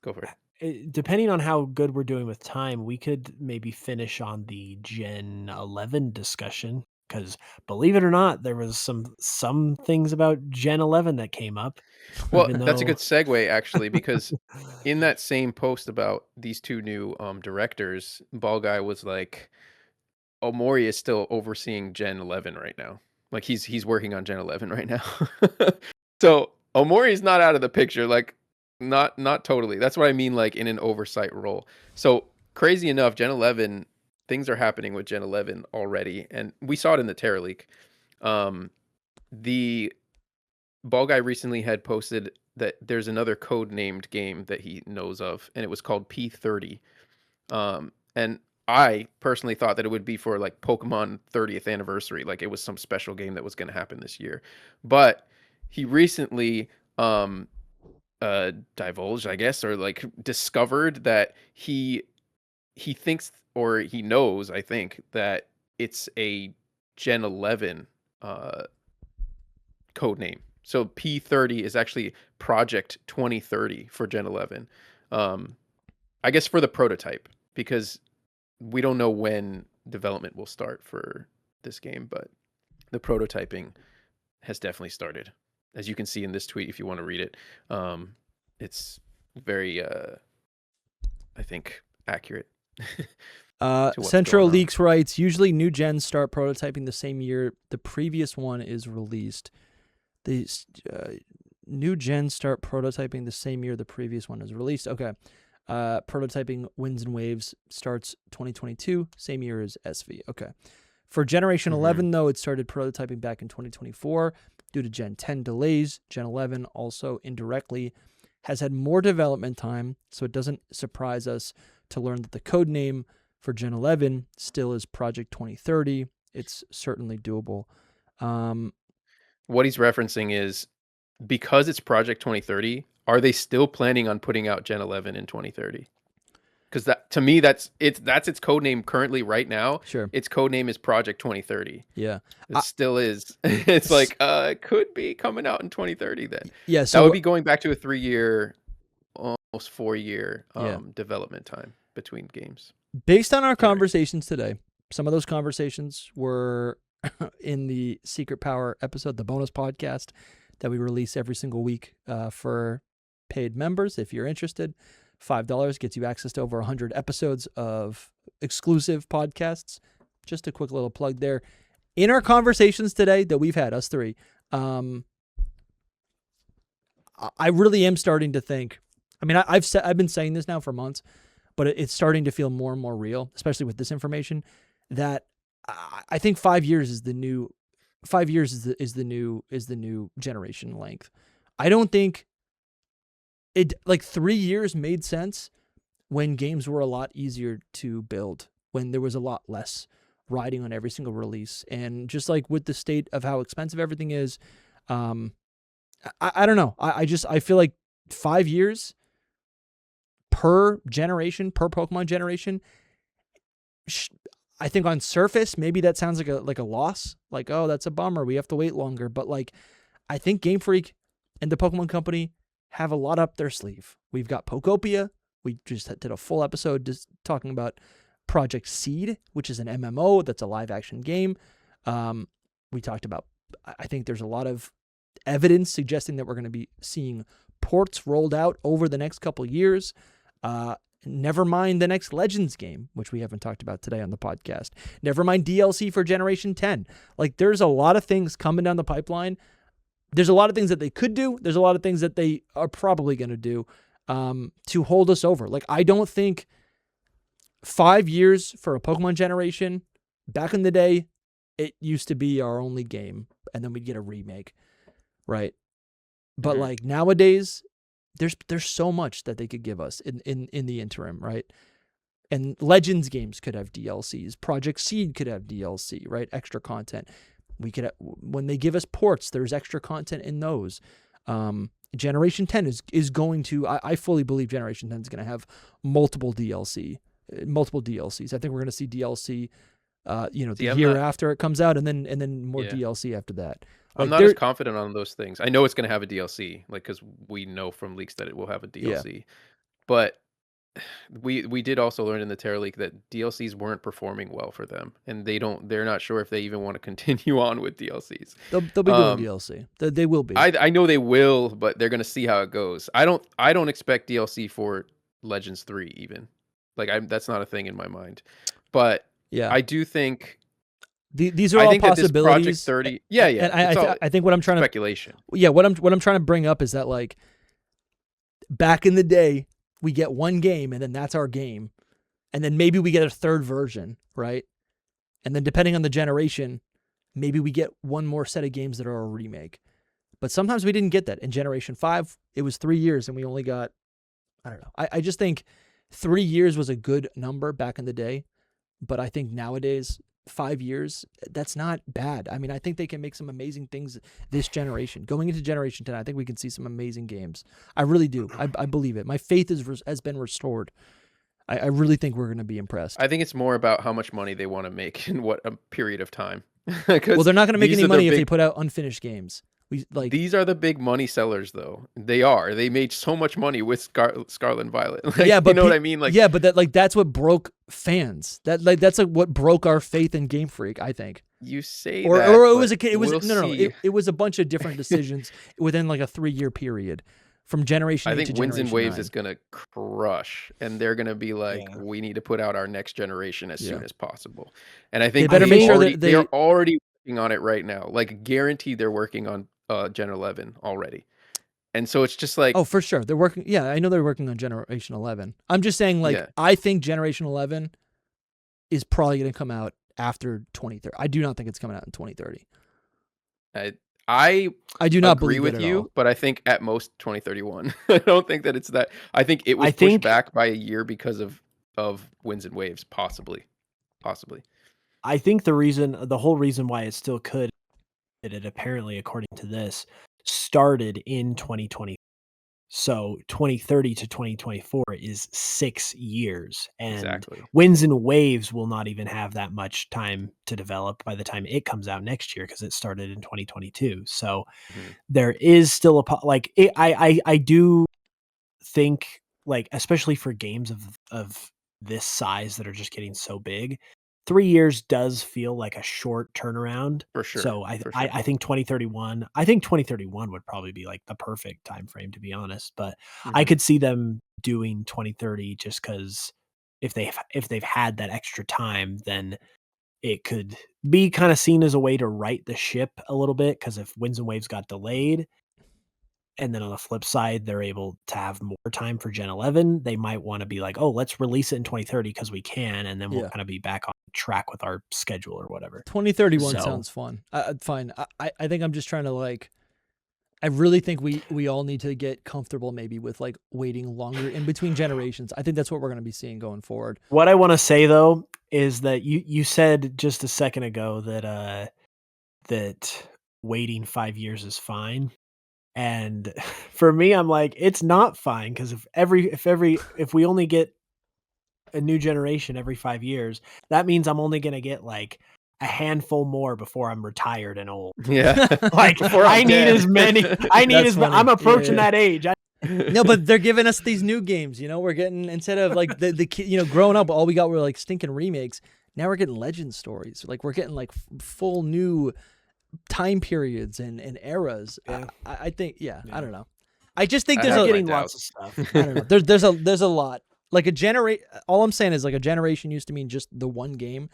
for it. Depending on how good we're doing with time, we could maybe finish on the Gen 11 discussion, because believe it or not, there was some things about Gen 11 that came up. Well, that's a good segue, actually, because in that same post about these two new directors, Ball Guy was like, Omori is still overseeing Gen 11 right now. Like he's working on Gen 11 right now. So Omori's not out of the picture, like not totally. That's what I mean, like in an oversight role. So crazy enough, Gen 11, things are happening with Gen 11 already, and we saw it in the Terra leak. The Ball Guy recently had posted that there's another code-named game that he knows of, and it was called P30. And I personally thought that it would be for like Pokemon 30th anniversary, like it was some special game that was going to happen this year. But he recently divulged, I guess, or like discovered that he thinks, or he knows, I think, that it's a Gen 11 code name. So P30 is actually Project 2030 for Gen 11. I guess for the prototype, because we don't know when development will start for this game, but the prototyping has definitely started. As you can see in this tweet, if you want to read it, it's very, I think, accurate. Central Leaks writes, usually new gens start prototyping the same year the previous one is released. The new gens start prototyping the same year the previous one is released. Okay. Prototyping Winds and Waves starts 2022, same year as SV. Okay. For Generation 11, though, it started prototyping back in 2024. due to Gen 10 delays. Gen 11 also indirectly has had more development time, so it doesn't surprise us to learn that the code name for Gen 11 still is Project 2030. It's certainly doable. What he's referencing is, because it's Project 2030, are they still planning on putting out Gen 11 in 2030? Because that, to me, that's its code name currently right now. Sure. Its code name is Project 2030. Yeah. It still is. It's like it could be coming out in 2030 then. Yeah, so that would be going back to a 3-year, almost 4-year development time between games. Based on our conversations today, some of those conversations were in the Secret Power episode, the bonus podcast that we release every single week for paid members. If you're interested, $5 gets you access to over 100 episodes of exclusive podcasts. Just a quick little plug there. In our conversations today that we've had, us three, I really am starting to think, I mean, I've been saying this now for months, but it's starting to feel more and more real, especially with this information, that I think 5 years is the new 5 years is the new generation length. I don't think it, like, 3 years made sense when games were a lot easier to build, when there was a lot less riding on every single release. And just like with the state of how expensive everything is, I don't know. I feel like 5 years per generation, per Pokemon generation, I think on surface, maybe that sounds like a loss. Like, oh, that's a bummer. We have to wait longer. But like, I think Game Freak and the Pokemon Company have a lot up their sleeve. We've got Pokopia. We just did a full episode just talking about Project Seed, which is an MMO that's a live action game. We talked about, I think there's a lot of evidence suggesting that we're going to be seeing ports rolled out over the next couple years. Never mind the next Legends game, which we haven't talked about today on the podcast. Never mind DLC for Generation 10. Like, there's a lot of things coming down the pipeline. There's a lot of things that they could do. There's a lot of things that they are probably going to do to hold us over. Like, I don't think 5 years for a Pokemon generation, back in the day, it used to be our only game, and then we'd get a remake, right? But like nowadays, there's so much that they could give us in the interim, right? And Legends games could have DLCs. Project Seed could have DLC, right? Extra content. We could when they give us ports, there's extra content in those. Generation 10 is going to, I fully believe Generation 10 is going to have multiple DLCs. I think we're going to see DLC the year after it comes out, and then more DLC after that. I'm not as confident on those things. I know it's going to have a DLC, like, because we know from leaks that it will have a DLC. But we did also learn in the Terra leak that DLCs weren't performing well for them, and they're not sure if they even want to continue on with DLCs. They'll be doing DLC. They will be. I know they will, but they're going to see how it goes. I don't expect DLC for Legends 3 even. Like, that's not a thing in my mind. But I do think these are all possibilities. Project 30. And I think what I'm trying speculation. What I'm trying to bring up is that, like, back in the day, we get one game and then that's our game, and then maybe we get a third version, right? And then depending on the generation, maybe we get one more set of games that are a remake. But sometimes we didn't get that. In Generation 5, it was 3 years and we only got, I don't know. I just think 3 years was a good number back in the day, but I think nowadays 5 years, that's not bad. I mean, I think they can make some amazing things this generation. Going into Generation 10, I think we can see some amazing games. I really do. I believe it. My faith has been restored. I really think we're going to be impressed. I think it's more about how much money they want to make in what a period of time. Well, they're not going to make any money if they put out unfinished games. These are the big money sellers, though. They are. They made so much money with Scarlet and Violet. Like, but you know what I mean? Like, yeah, but that's what broke fans. That's what broke our faith in Game Freak, I think. You say or, that, or it was it was a bunch of different decisions within like a 3-year period from generation. I think Winds and Waves 9. is gonna crush, and they're gonna be like, we need to put out our next generation as soon as possible. And I think they better make sure that they are already working on it right now. Like, guaranteed, they're working on Gen 11 already. And so it's just like, oh, for sure, they're working. Yeah, I know they're working on Generation 11. I'm just saying, like, I think Generation 11 is probably going to come out after 2030. I do not think it's coming out in 2030. I do not agree believe with it at you, all. but I think at most 2031. I don't think that it's that. I think it was pushed back by a year because of winds and waves, possibly. I think the whole reason why it still could, it apparently, according to this, started in 2020. So 2030 to 2024 is 6 years, and Exactly. winds and waves will not even have that much time to develop by the time it comes out next year because it started in 2022. So there is still I do think, like, especially for games of this size that are just getting so big, 3 years does feel like a short turnaround. For sure. So For sure. I think 2031 would probably be like the perfect time frame, to be honest. But I could see them doing 2030 just because if they've had that extra time, then it could be kind of seen as a way to right the ship a little bit. Because if Winds and Waves got delayed, and then on the flip side, they're able to have more time for Gen 11, they might want to be like, oh, let's release it in 2030 because we can, and then we'll kind of be back on track with our schedule or whatever. 2031 sounds fun. Fine. I think I'm just trying to, like, I really think we all need to get comfortable maybe with, like, waiting longer in between generations. I think that's what we're going to be seeing going forward. What I want to say, though, is that you said just a second ago that waiting 5 years is fine. And for me, I'm like, it's not fine, because if we only get a new generation every 5 years, that means I'm only gonna get like a handful more before I'm retired and old. Yeah. Like I need as many. I'm approaching that age. No, but they're giving us these new games. You know, we're getting, instead of like the growing up, all we got were like stinking remakes. Now we're getting legend stories. Like we're getting like full new time periods and eras. Yeah. I think, I don't know. I just think there's getting lots of stuff. I don't know. There's a lot. Like all I'm saying is, like, a generation used to mean just the one game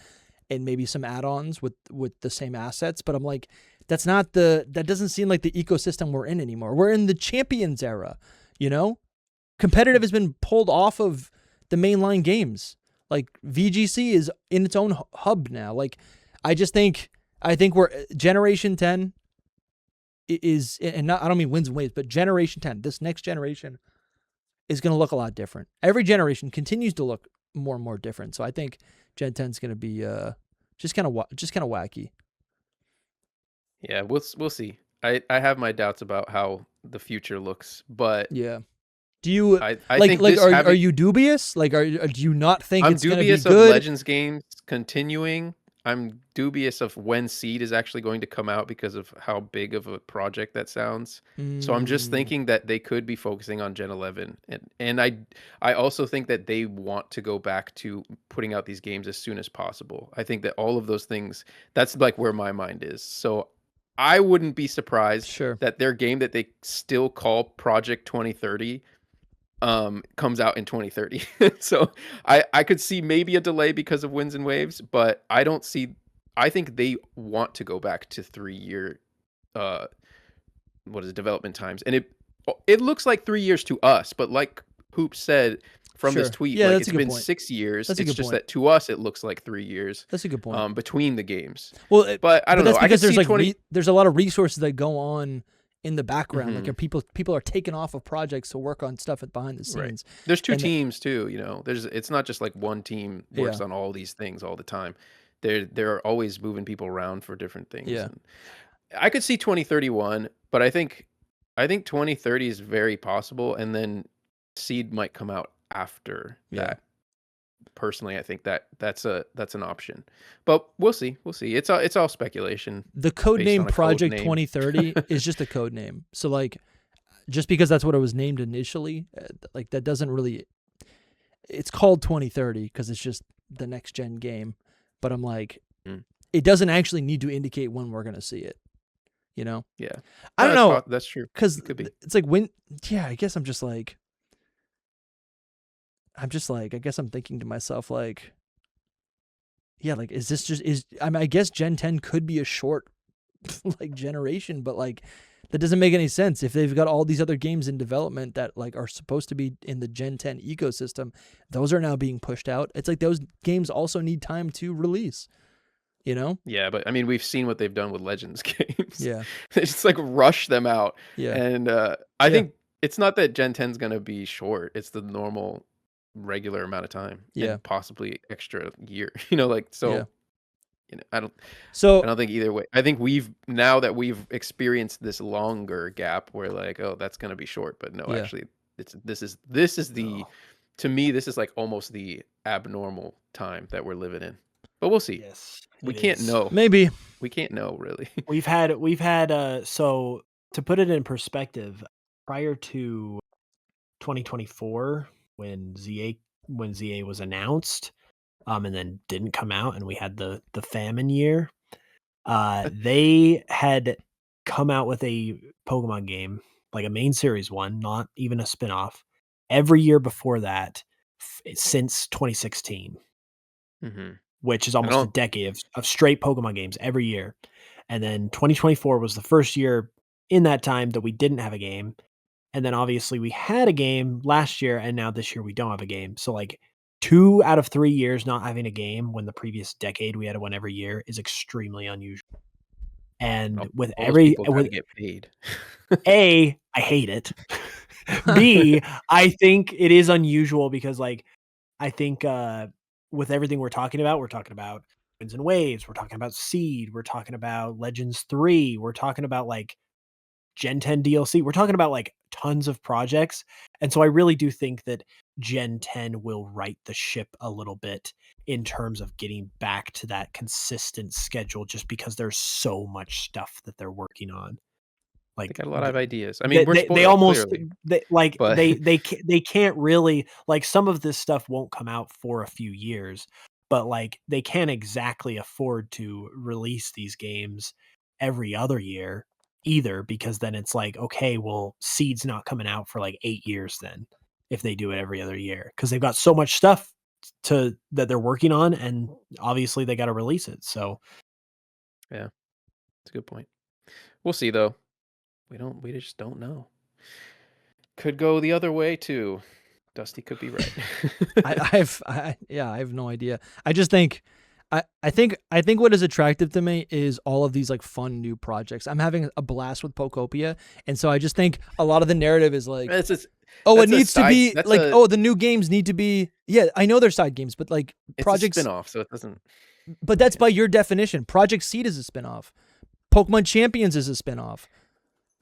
and maybe some add-ons with the same assets. But I'm like, that doesn't seem like the ecosystem we're in anymore. We're in the Champions era, you know? Competitive has been pulled off of the mainline games. Like VGC is in its own hub now. Like I think we're Generation 10 is, and not, I don't mean Winds and Waves, but Generation 10, this next generation is going to look a lot different. Every generation continues to look more and more different. So I think Gen 10 is going to be just kind of wacky. Yeah, we'll see. I have my doubts about how the future looks, but yeah. Do you I like think are you dubious? Like do you not think I'm it's going to be dubious of good? Legends games continuing. I'm dubious of when Seed is actually going to come out because of how big of a project that sounds. So I'm just thinking that they could be focusing on Gen 11. And I also think that they want to go back to putting out these games as soon as possible. I think that all of those things, that's like where my mind is. So I wouldn't be surprised that their game that they still call Project 2030 comes out in 2030. So I could see maybe a delay because of Winds and Waves, but I think they want to go back to 3-year development times. And it looks like 3 years to us, but like Hoop said from this tweet, like, it's been 6 years. It's just that to us it looks like 3 years. That's a good point. Between the games. Well, but I don't know. That's because there's like there's a lot of resources that go on in the background. Like people are taken off of projects to work on stuff behind the scenes. Right. There's two teams too, you know. It's not just like one team works on all these things all the time. They're always moving people around for different things. Yeah. And I could see 2031, but I think 2030 is very possible, and then Seed might come out after that. Personally, I think that's an option, but we'll see. It's all speculation. The code name Project 2030 is just a code name. So like, just because that's what it was named initially, like that doesn't really. It's called 2030 because it's just the next gen game, but I'm like, it doesn't actually need to indicate when we're gonna see it. You know? Yeah. I don't know. That's true. Because it could be. It's like when. Yeah, I guess I'm just like. I guess I'm thinking to myself, like, yeah, like, is this just, I mean, I guess Gen 10 could be a short, like, generation, but, like, that doesn't make any sense. If they've got all these other games in development that, like, are supposed to be in the Gen 10 ecosystem, those are now being pushed out. It's like those games also need time to release. you know? Yeah, but I mean, we've seen what they've done with Legends games. Yeah. They just like rush them out. Yeah. And I Yeah. think it's not that Gen 10's gonna be short. It's the normal regular amount of time Yeah. and possibly extra year. You know, like Yeah. so I don't So think either way. I think now that we've experienced this longer gap where like, oh, that's gonna be short, but no, yeah. actually this is the Oh, to me, this is like almost the abnormal time that we're living in. But we'll see. yes, We it can't is. know. Maybe. We can't know really. We've had so to put it in perspective, prior to 2024 when ZA was announced, and then didn't come out, and we had the famine year. They had come out with a Pokemon game, like a main series one, not even a spin-off, every year before that since 2016, hmm which is I almost a don't. decade of straight Pokemon games every year. And then 2024 was the first year in that time that we didn't have a game. And then obviously we had a game last year, and now this year we don't have a game. So like 2 out of 3 years not having a game when the previous decade we had one every year is extremely unusual. And with All those people got to get paid. A, I hate it. B, I think it is unusual because like I think with everything we're talking about Winds and Waves, we're talking about Seed, we're talking about Legends 3, we're talking about like Gen 10 DLC. We're talking about like tons of projects. And so I really do think that Gen 10 will right the ship a little bit in terms of getting back to that consistent schedule just because there's so much stuff that they're working on. They Like got a lot of ideas. I mean, they, we're they spoiled almost clearly, but they can't really like some of this stuff won't come out for a few years, but like they can't exactly afford to release these games every other year either, because then it's like, okay, well, Seed's not coming out for like 8 years then if they do it every other year because they've got so much stuff to that they're working on, and obviously they got to release it. So yeah, it's a good point. We'll see though. We just don't know. Could go the other way too. Dusty could be right. I have no idea. I just think I think what is attractive to me is all of these like fun new projects. I'm having a blast with Pokopia, and so I just think a lot of the narrative is like, That's just, oh, it that's a needs to side. be That's like, a oh, the new games need to be. Yeah, I know they're side games, but like it's a projects. spin-off, so it doesn't. But that's by your definition. Project Seed is a spinoff. Pokemon Champions is a spinoff.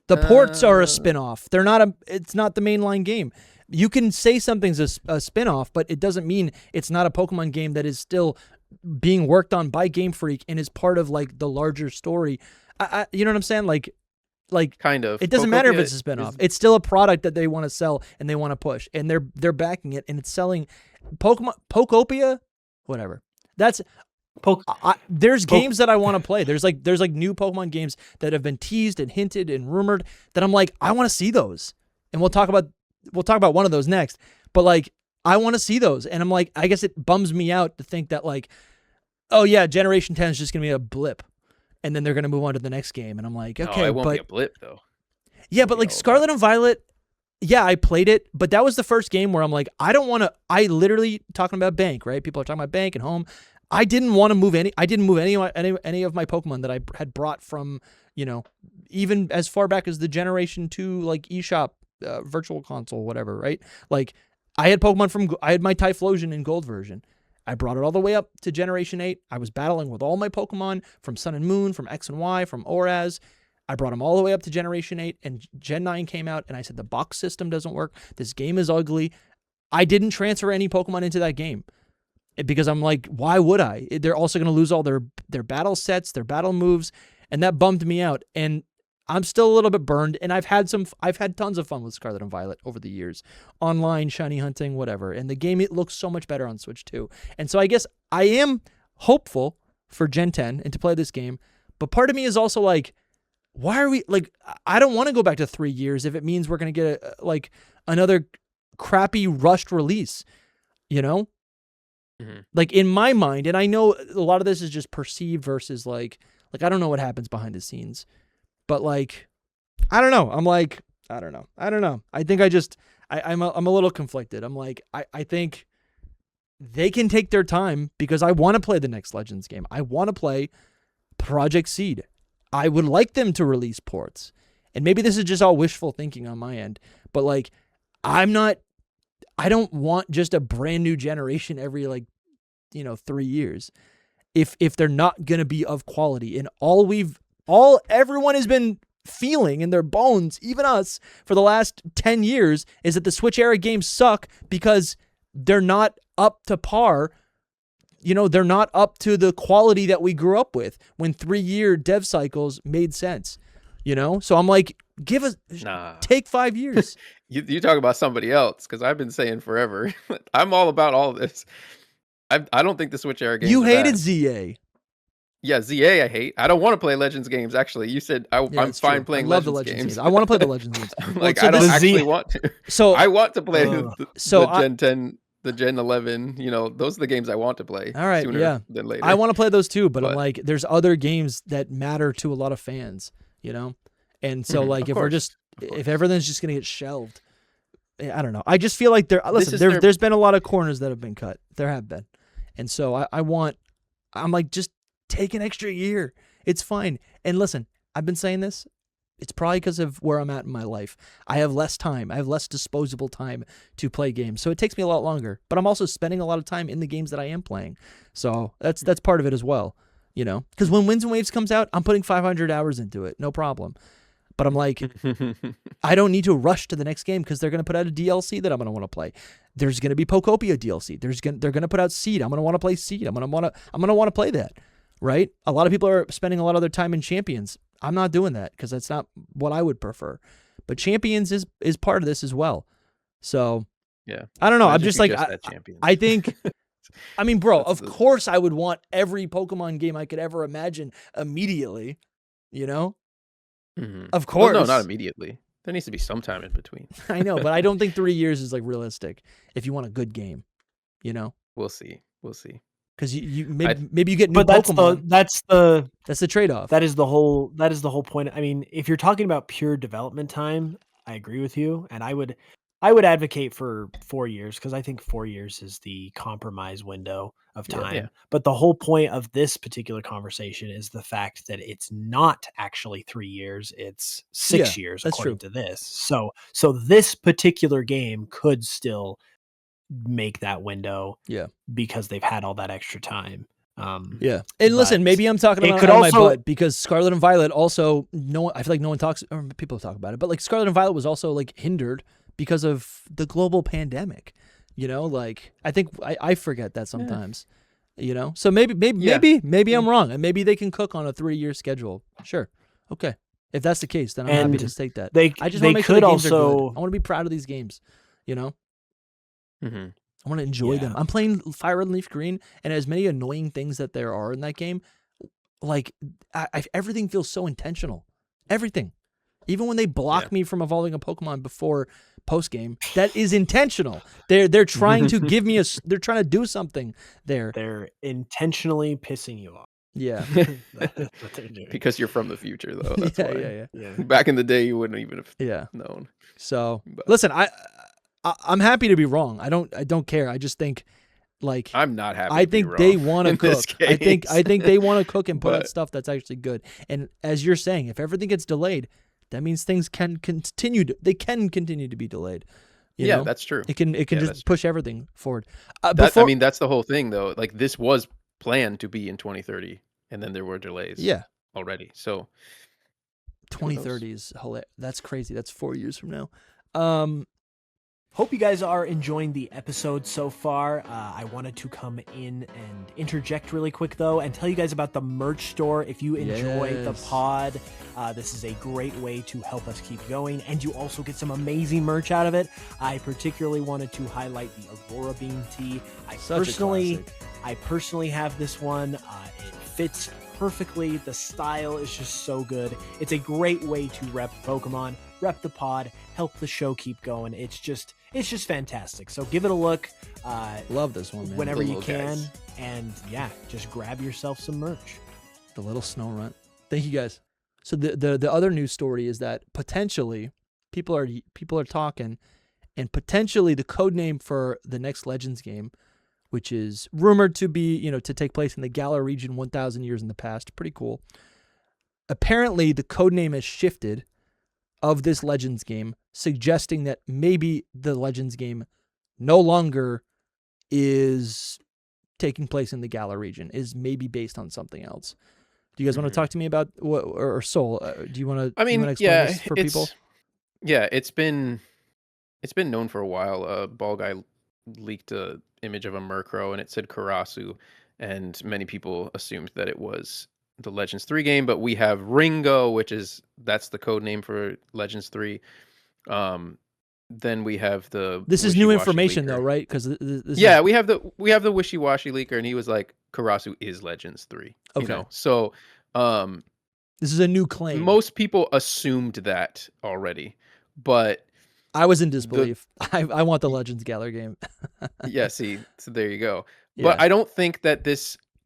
The ports are a spinoff. They're not a. It's not the mainline game. You can say something's a spinoff, but it doesn't mean it's not a Pokemon game that is still being worked on by Game Freak and is part of like the larger story. You know what I'm saying? Like Kind of. it doesn't matter if Pokopia it's a spinoff. is- It's still a product that they want to sell and they want to push, and they're backing it, and it's selling. Pokopia, whatever. That's there's games that I want to play. There's like new Pokemon games that have been teased and hinted and rumored that I'm like, I want to see those. And we'll talk about one of those next. But like I want to see those. And I'm like, I guess it bums me out to think that like, oh yeah, Generation 10 is just going to be a blip. And then they're going to move on to the next game. And I'm like, okay, it won't be a blip though. Yeah, but like Scarlet and Violet, yeah, I played it, but that was the first game where I'm like, I literally talking about Bank, right? People are talking about Bank and Home. I didn't move any of my Pokemon that I had brought from, even as far back as the Generation 2 like eShop virtual console, whatever, right? Like I had my Typhlosion in Gold version. I brought it all the way up to Generation 8. I was battling with all my Pokemon from Sun and Moon, from X and Y, from Oraz. I brought them all the way up to Generation 8, and Gen 9 came out, and I said, the box system doesn't work. This game is ugly. I didn't transfer any Pokemon into that game because I'm like, why would I? They're also going to lose all their battle sets, their battle moves, and that bummed me out. And I'm still a little bit burned, and I've had tons of fun with Scarlet and Violet over the years. Online, shiny hunting, whatever. And the game, it looks so much better on Switch too. And so I guess I am hopeful for Gen 10 and to play this game, but part of me is also like, why are we like, I don't want to go back to 3 years if it means we're going to get another crappy rushed release, Mm-hmm. Like in my mind, and I know a lot of this is just perceived versus like I don't know what happens behind the scenes, but like, I don't know. I'm like, I don't know. I think I'm a little conflicted. I'm like, I think they can take their time because I want to play the next Legends game. I want to play Project Seed. I would like them to release ports. And maybe this is just all wishful thinking on my end, but like, I don't want just a brand new generation every 3 years. If they're not going to be of quality, and everyone has been feeling in their bones, even us, for the last 10 years, is that the Switch era games suck because they're not up to par. They're not up to the quality that we grew up with when 3-year dev cycles made sense. So I'm like, take 5 years. You talk about somebody else, because I've been saying forever. I'm all about all this. I don't think the Switch era games. You hated bad. ZA. Yeah, ZA I hate. I don't want to play Legends games. Actually, you said I'm fine playing Legends games. I want to play the Legends games. Like, I don't actually want to. So I want to play the Gen 10, the Gen 11. Those are the games I want to play. All right, sooner than later. I want to play those too, but I'm like, there's other games that matter to a lot of fans. And so like, if everything's just gonna get shelved, I don't know. I just feel like there's been a lot of corners that have been cut. There have been. And so I'm like, just take an extra year. It's fine. And listen, I've been saying this. It's probably because of where I'm at in my life. I have less time. I have less disposable time to play games. So it takes me a lot longer. But I'm also spending a lot of time in the games that I am playing. So that's part of it as well. Because when Winds and Waves comes out, I'm putting 500 hours into it. No problem. But I'm like, I don't need to rush to the next game because they're going to put out a DLC that I'm going to want to play. There's going to be Pokopia DLC. They're going to put out Seed. I'm going to want to play Seed. I'm going to want to play that, right? A lot of people are spending a lot of their time in Champions. I'm not doing that because that's not what I would prefer. But Champions is part of this as well. So yeah, I don't know. I'm just like, I think, I mean, bro, of course I would want every Pokemon game I could ever imagine immediately, Mm-hmm. Of course. Well, no, not immediately. There needs to be some time in between. I know, but I don't think 3 years is like realistic if you want a good game. We'll see. Because maybe you get new but Pokemon. That's the trade-off. That is the whole point. I mean, if you're talking about pure development time, I agree with you, and I would advocate for 4 years because I think 4 years is the compromise window of time. Yeah. But the whole point of this particular conversation is the fact that it's not actually 3 years; it's 6 years according to this. So this particular game could still make that window. Yeah, because they've had all that extra time. And listen, maybe I'm talking about it out of my butt because Scarlet and Violet also I feel like no one talks, or people talk about it, but like Scarlet and Violet was also like hindered because of the global pandemic, like I think I forget that sometimes, so maybe I'm wrong, and maybe they can cook on a 3-year schedule. Sure. Okay. If that's the case, then I'm happy to take that. I just want to make sure the games are good. I want to be proud of these games, Mm-hmm. I want to enjoy them. I'm playing Fire Red and Leaf Green, and as many annoying things that there are in that game, like everything feels so intentional. Everything. Even when they block me from evolving a Pokemon before post game, that is intentional. They're trying to give me they're trying to do something there. They're intentionally pissing you off. Yeah. That's what they're doing. Because you're from the future though. That's why. Yeah. Back in the day you wouldn't even have known. So listen, I'm happy to be wrong. I don't care. I just think like I'm not happy. I think they want to cook. I think they want to cook and put out stuff that's actually good. And as you're saying, if everything gets delayed, that means things can continue to be delayed. You know? That's true. It can just push everything forward. I mean, that's the whole thing though. Like this was planned to be in 2030 and then there were delays. Yeah. Already. So 2030 is hilarious. That's crazy. That's 4 years from now. Hope you guys are enjoying the episode so far. I wanted to come in and interject really quick, though, and tell you guys about the merch store. If you enjoy the pod, this is a great way to help us keep going, and you also get some amazing merch out of it. I particularly wanted to highlight the Aurora Beam tee. I personally have this one. It fits perfectly. The style is just so good. It's a great way to rep Pokemon, rep the pod, help the show keep going. It's just fantastic. So give it a look. Love this one, man. Whenever you can. Guys. And just grab yourself some merch. The little snow runt. Thank you guys. So the other news story is that potentially people are talking, and potentially the code name for the next Legends game which is rumored to be, to take place in the Galar region 1,000 years in the past. Pretty cool. Apparently, the codename has shifted of this Legends game, suggesting that maybe the Legends game no longer is taking place in the Galar region, is maybe based on something else. Do you guys want to talk to me about what, or Soul? Do you want to? Explain this for people? Yeah, it's been known for a while. Ball Guy leaked a image of a Murkrow and it said Karasu, and many people assumed that it was the Legends 3 game, but we have Ringo, that's the code name for Legends 3. Then we have the This is new information though, right? Because we have the wishy-washy leaker, and he was like, Karasu is Legends 3. Okay. So this is a new claim. Most people assumed that already, but I was in disbelief. I want the Legends Galar game. Yeah, see, so there you go. Yeah. But I don't think that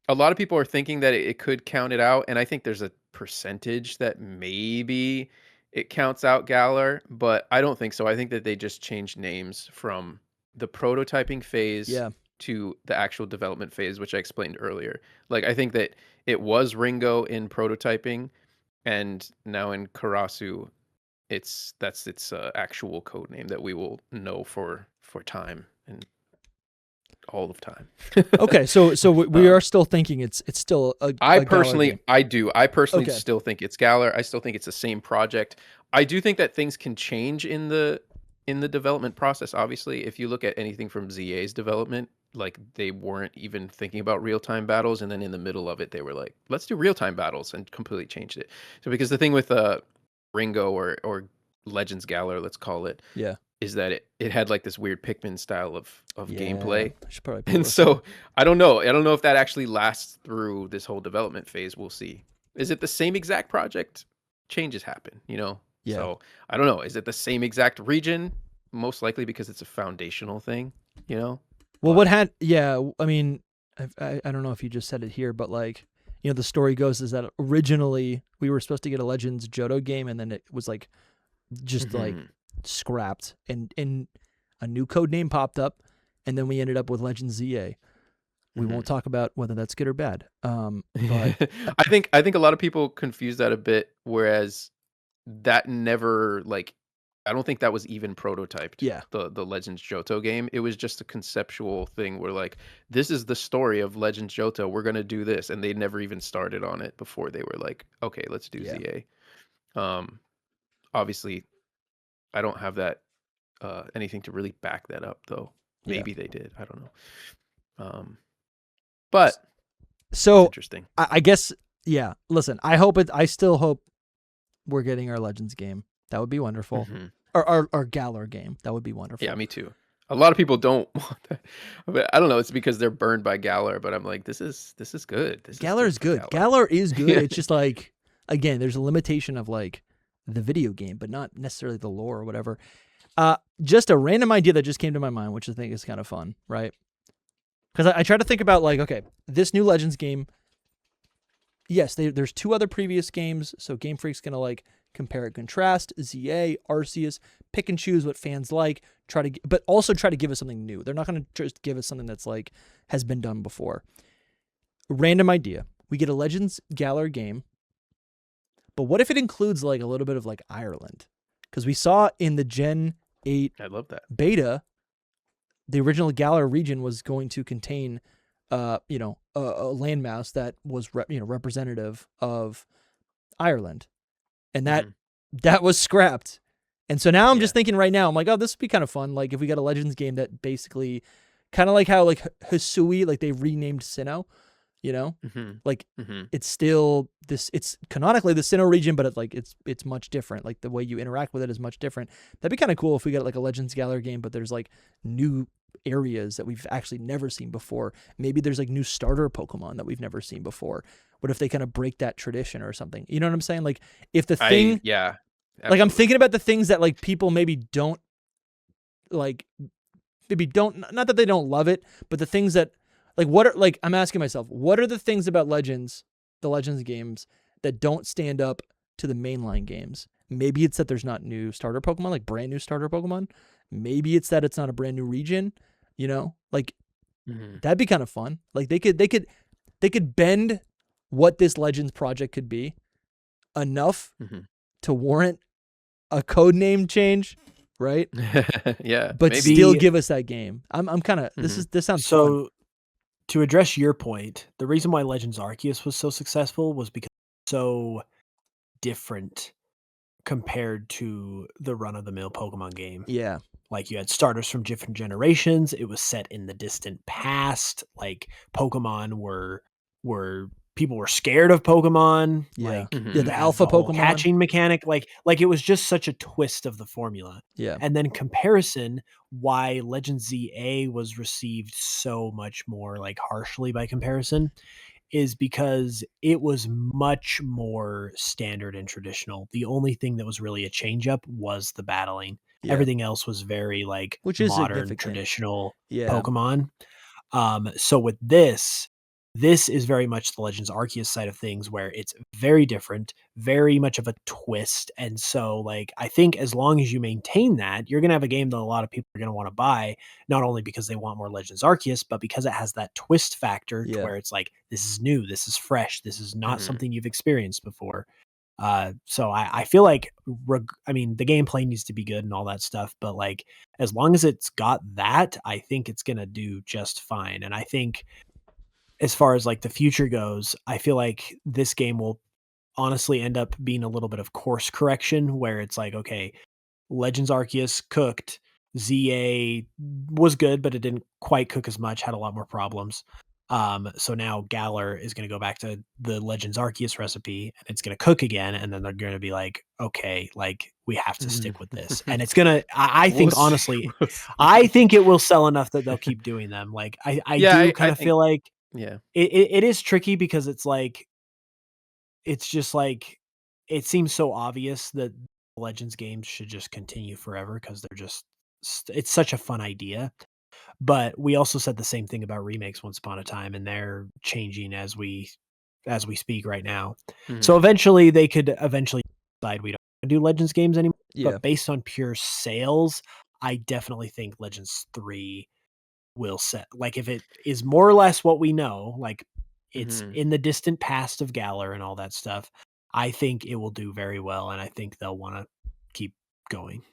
a lot of people are thinking that it could count it out, and I think there's a percentage that maybe it counts out Galar, but I don't think so. I think that they just changed names from the prototyping phase to the actual development phase, which I explained earlier. Like, I think that it was Ringo in prototyping, and now in Karasu, that's its actual code name that we will know for time and all of time. Okay, so we are still thinking it's still a I Galar personally game. I do. I personally Okay. still think it's Galar. I still think it's the same project. I do think that things can change in the development process. Obviously, if you look at anything from ZA's development, like they weren't even thinking about real-time battles, and then in the middle of it they were like, let's do real-time battles, and completely changed it. So because the thing with Ringo or Legends Galar, let's call it, is that it had like this weird Pikmin style of gameplay. I should probably pull And this so up. I don't know if that actually lasts through this whole development phase. We'll see. Is it the same exact project? Changes happen, Yeah. So I don't know. Is it the same exact region? Most likely, because it's a foundational thing, Well, But- I mean, I don't know if you just said it here, but like, the story goes is that originally we were supposed to get a Legends Johto game, and then it was like just like Mhm. scrapped, and a new code name popped up, and then we ended up with Legends ZA. We won't talk about whether that's good or bad. But I think a lot of people confuse that a bit, whereas that never, like, I don't think that was even prototyped. Yeah. The Legends Johto game. It was just a conceptual thing where like, this is the story of Legends Johto. We're gonna do this, and they never even started on it before they were like, okay, let's do ZA. Obviously, I don't have that anything to really back that up though. Maybe they did. I don't know. But so it's interesting. I guess, listen, I still hope we're getting our Legends game. That would be wonderful. Mhm. Or our Galar game. That would be wonderful. Yeah, me too. A lot of people don't want that. But I don't know. It's because they're burned by Galar. But I'm like, this is good. Galar is good. Galar. Galar is good. It's just like, again, there's a limitation of like the video game, but not necessarily the lore or whatever. Just a random idea that just came to my mind, which I think is kind of fun, right? Because I try to think about like, okay, this new Legends game. Yes, there's two other previous games, so Game Freak's gonna like compare and contrast ZA, Arceus, pick and choose what fans like, but also try to give us something new. They're not gonna just give us something that's like has been done before. Random idea: we get a Legends Galar game, but what if it includes like a little bit of like Ireland? Because we saw in the Gen 8 I love that. beta, the original Galar region was going to contain a landmass that was representative of Ireland, and that was scrapped. And so now I'm just thinking right now, I'm like, oh, this would be kind of fun. Like if we got a Legends game that basically, kind of like how like Hisui, like they renamed Sinnoh, like it's still it's canonically the Sinnoh region, but it's much different. Like the way you interact with it is much different. That'd be kind of cool if we got like a Legends Galar game, but there's like new areas that we've actually never seen before. Maybe there's like new starter Pokemon that we've never seen before. What if they kind of break that tradition or something? You know what I'm saying? Like if the thing, Yeah. Like I'm thinking about the things that like people maybe don't like, not that they don't love it, but the things that like, I'm asking myself, what are the things about the Legends games that don't stand up to the mainline games? Maybe it's that there's not new starter Pokemon, like brand new starter Pokemon. Maybe it's that it's not a brand new region, like That'd be kind of fun. Like they could bend what this Legends project could be enough to warrant a code name change, right? Yeah, But maybe. still give us that game. I'm kind of this sounds so fun. to address your point, the reason why Legends Arceus was so successful was because it's so different compared to the run-of-the-mill Pokemon game. Yeah. Like, you had starters from different generations. It was set in the distant past. Like, Pokemon were people were scared of Pokemon. Yeah. Like, Yeah, you the had alpha whole Pokemon. catching mechanic. Like it was just such a twist of the formula. Yeah. And then comparison, why Legends ZA was received so much more like harshly by comparison is because it was much more standard and traditional. The only thing that was really a change up was the battling. Yeah. Everything else was very like Which is modern, significant. traditional Yeah. Pokemon. So with this is very much the Legends Arceus side of things, where it's very different, very much of a twist. And so, like, I think as long as you maintain that, you're going to have a game that a lot of people are going to want to buy, not only because they want more Legends Arceus, but because it has that twist factor to where it's like, this is new, this is fresh, this is not something you've experienced before. So I feel like, the gameplay needs to be good and all that stuff, but like, as long as it's got that, I think it's going to do just fine. And I think, as far as like the future goes, I feel like this game will honestly end up being a little bit of course correction, where it's like, okay, Legends Arceus cooked, ZA was good, but it didn't quite cook as much, had a lot more problems. So now Galar is going to go back to the Legends Arceus recipe, and it's going to cook again, and then they're going to be like, okay, like, we have to stick with this. And it's going to, I think, honestly, I think it will sell enough that they'll keep doing them. Like, I do kind of feel like, yeah, it is tricky, because it's like, it's just like, it seems so obvious that Legends games should just continue forever, because they're just, it's such a fun idea. But we also said the same thing about remakes once upon a time, and they're changing as we speak right now. So eventually they could decide we don't do Legends games anymore. But based on pure sales, I definitely think Legends 3 will set, like, if it is more or less what we know, like, it's in the distant past of Galar and all that stuff, I think it will do very well, and I think they'll want to keep going.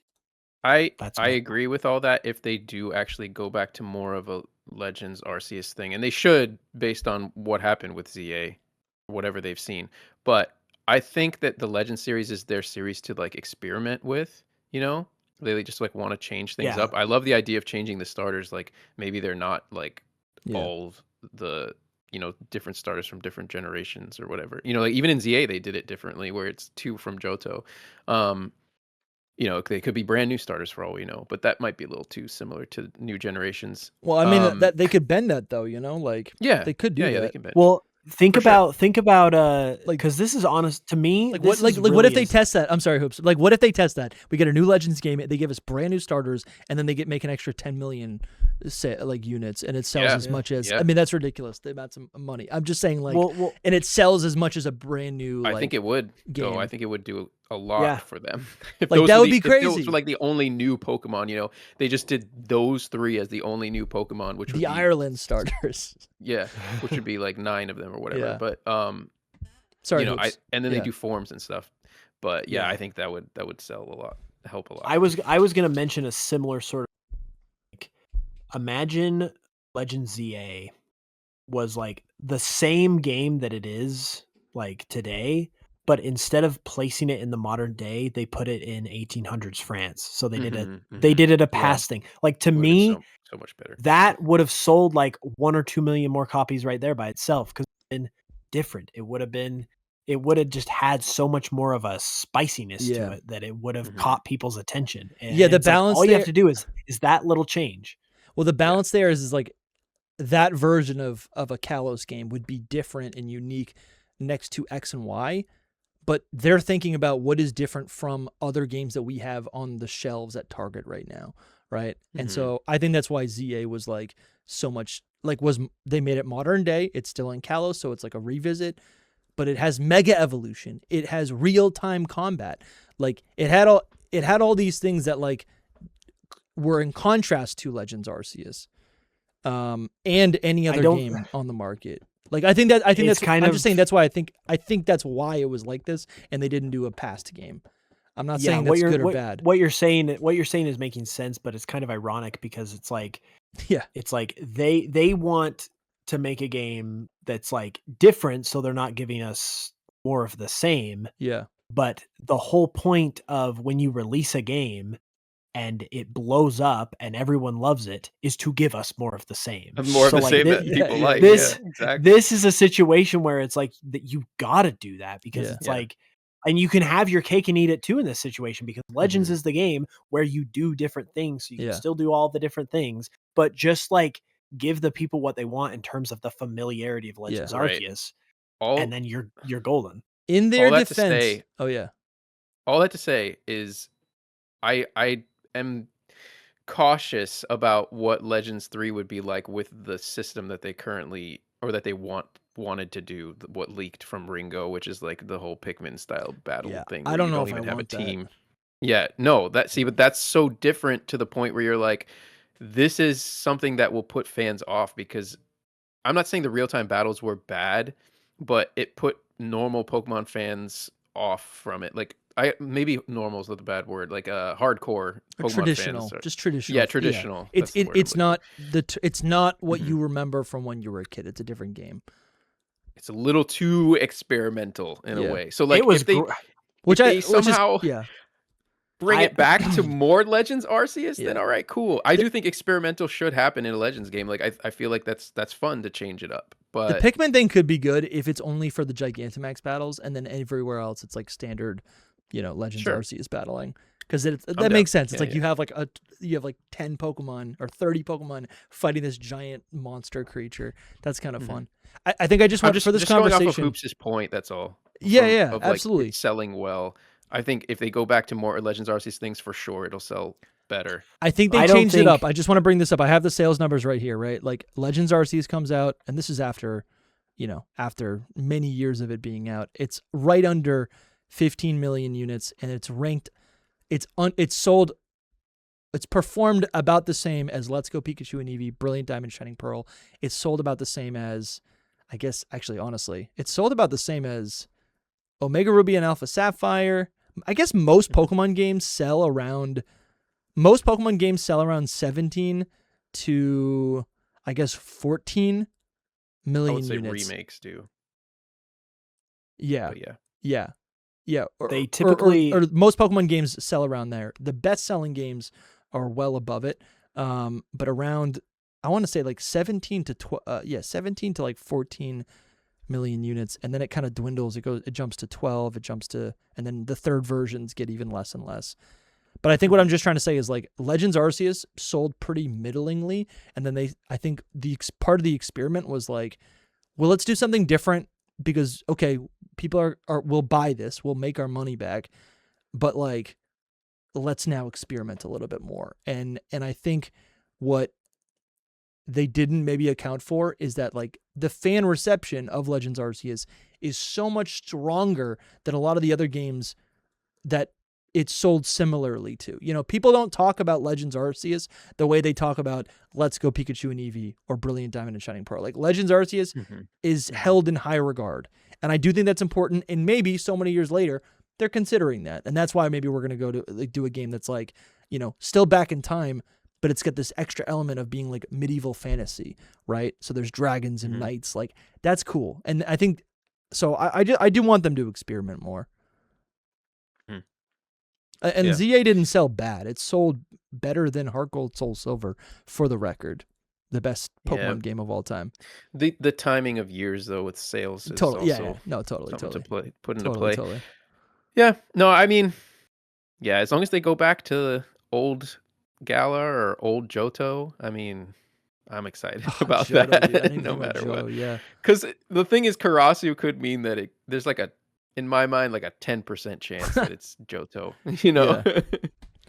I agree with all that if they do actually go back to more of a Legends Arceus thing, and they should, based on what happened with ZA, whatever they've seen. But I think that the Legends series is their series to like experiment with, you know? They just like want to change things up. I love the idea of changing the starters. Like, maybe they're not like all the, different starters from different generations or whatever. Like, even in ZA they did it differently, where it's 2 from Johto. They could be brand new starters for all we know, but that might be a little too similar to new generations. Well, I mean, that they could bend that though, like, they could do that. Yeah, they can bend. Well, think about like, because this is honest to me. Like, what if they test that? I'm sorry, Hoops. Like, what if they test that? We get a new Legends game, they give us brand new starters, and then they make an extra 10 million units, and it sells as much as. I mean, that's ridiculous. The amounts of money. I'm just saying, like, and it sells as much as a brand new. I think it would. Game. I think it would do a lot for them. Like, that would be crazy. If those were like the only new Pokemon, they just did those 3 as the only new Pokemon, which would be Ireland starters. Yeah, which would be like 9 of them or whatever. Yeah. But sorry, and then they do forms and stuff. But I think that would sell a lot, help a lot. I was going to mention a similar sort of, like, imagine Legends ZA was like the same game that it is like today, but instead of placing it in the modern day, they put it in 1800s France. So they did a past thing. Like, to me, so much better. That would have sold like 1 or 2 million more copies right there by itself, because it's been different. It would have just had so much more of a spiciness to it, that it would have caught people's attention. And the balance. Like, all you have to do is that little change. Well, the balance there is like that version of a Kalos game would be different and unique next to X and Y. But they're thinking about what is different from other games that we have on the shelves at Target right now, right? And so I think that's why ZA was like so much, like, they made it modern day. It's still in Kalos, so it's like a revisit, but it has Mega Evolution. It has real-time combat. Like, it had all these things that like were in contrast to Legends Arceus. and any other don't- game on the market. Like I think that's I'm just saying that's why I think that's why it was like this, and they didn't do a past game. I'm not saying that's good or bad. What you're saying is making sense, but it's kind of ironic because it's like Yeah. it's like they want to make a game that's like different, so they're not giving us more of the same. Yeah. But the whole point of when you release a game and it blows up and everyone loves it is to give us more of the same. More of the like, same that people like. This, yeah, exactly. This is a situation where it's like that you got to do that because it's like, and you can have your cake and eat it too in this situation because Legends is the game where you do different things. So you can still do all the different things, but just like give the people what they want in terms of the familiarity of Legends Arceus. And then you're golden. In their defense. All that to say is I am cautious about what Legends 3 would be like with the system that they currently or that they wanted to do, what leaked from Ringo, which is like the whole Pikmin style battle thing. I don't know if even I have want a team. Yeah, no, but that's so different to the point where you're like, this is something that will put fans off because I'm not saying the real-time battles were bad, but it put normal Pokemon fans off from it. Like maybe normal is not the bad word. Like hardcore Pokemon traditional, fans just traditional. Yeah, traditional. Yeah. It's not what you remember from when you were a kid. It's a different game. It's a little too experimental in a way. So like it was if they somehow bring it back to more Legends Arceus, then all right, cool. I do think experimental should happen in a Legends game. Like I feel like that's fun to change it up. But the Pikmin thing could be good if it's only for the Gigantamax battles, and then everywhere else it's like standard, Legends Arceus battling. Because that makes sense. It's like you have like 10 Pokemon or 30 Pokemon fighting this giant monster creature. That's kind of fun. I think I just want for this conversation. Going off of Hoops' point, that's all. Absolutely. Like, selling well. I think if they go back to more Legends Arceus things, for sure it'll sell better. I think they changed it up. I just want to bring this up. I have the sales numbers right here, right? Like Legends Arceus comes out, and this is after many years of it being out. It's right under 15 million units, and it's ranked. It's sold. It's performed about the same as Let's Go Pikachu and Eevee, Brilliant Diamond, Shining Pearl. It's sold about the same as, I guess, actually, honestly, it's sold about the same as Omega Ruby and Alpha Sapphire. I guess most Pokemon games sell around 17 to, I guess, 14 million units. I would say remakes do. Yeah. But yeah. They typically or most Pokemon games sell around there. The best selling games are well above it. But around, I want to say like 17 to like 14 million units, and then it kind of dwindles. It jumps to 12, and then the third versions get even less and less. But I think what I'm just trying to say is like Legends Arceus sold pretty middlingly, and then I think the part of the experiment was like, well, let's do something different because people will buy this, we'll make our money back, but like let's now experiment a little bit more. And I think what they didn't maybe account for is that like the fan reception of Legends Arceus is so much stronger than a lot of the other games that it's sold similarly to. People don't talk about Legends Arceus the way they talk about Let's Go Pikachu and Eevee or Brilliant Diamond and Shining Pearl. Like Legends Arceus is held in high regard. And I do think that's important. And maybe so many years later, they're considering that. And that's why maybe we're going to go to like do a game that's like, still back in time, but it's got this extra element of being like medieval fantasy, right? So there's dragons and knights. Like that's cool. And I think, so I do want them to experiment more. And ZA didn't sell bad. It sold better than Heart Gold, Soul Silver, for the record. The best Pokemon game of all time. The timing of years though with sales is totally totally to put into play. Totally. Yeah. No, I mean, as long as they go back to old Gala or old Johto, I mean, I'm excited about Johto, that. No matter Johto, what. Yeah. Because the thing is, Karasu could mean that there's like in my mind, like a 10% chance that it's Johto.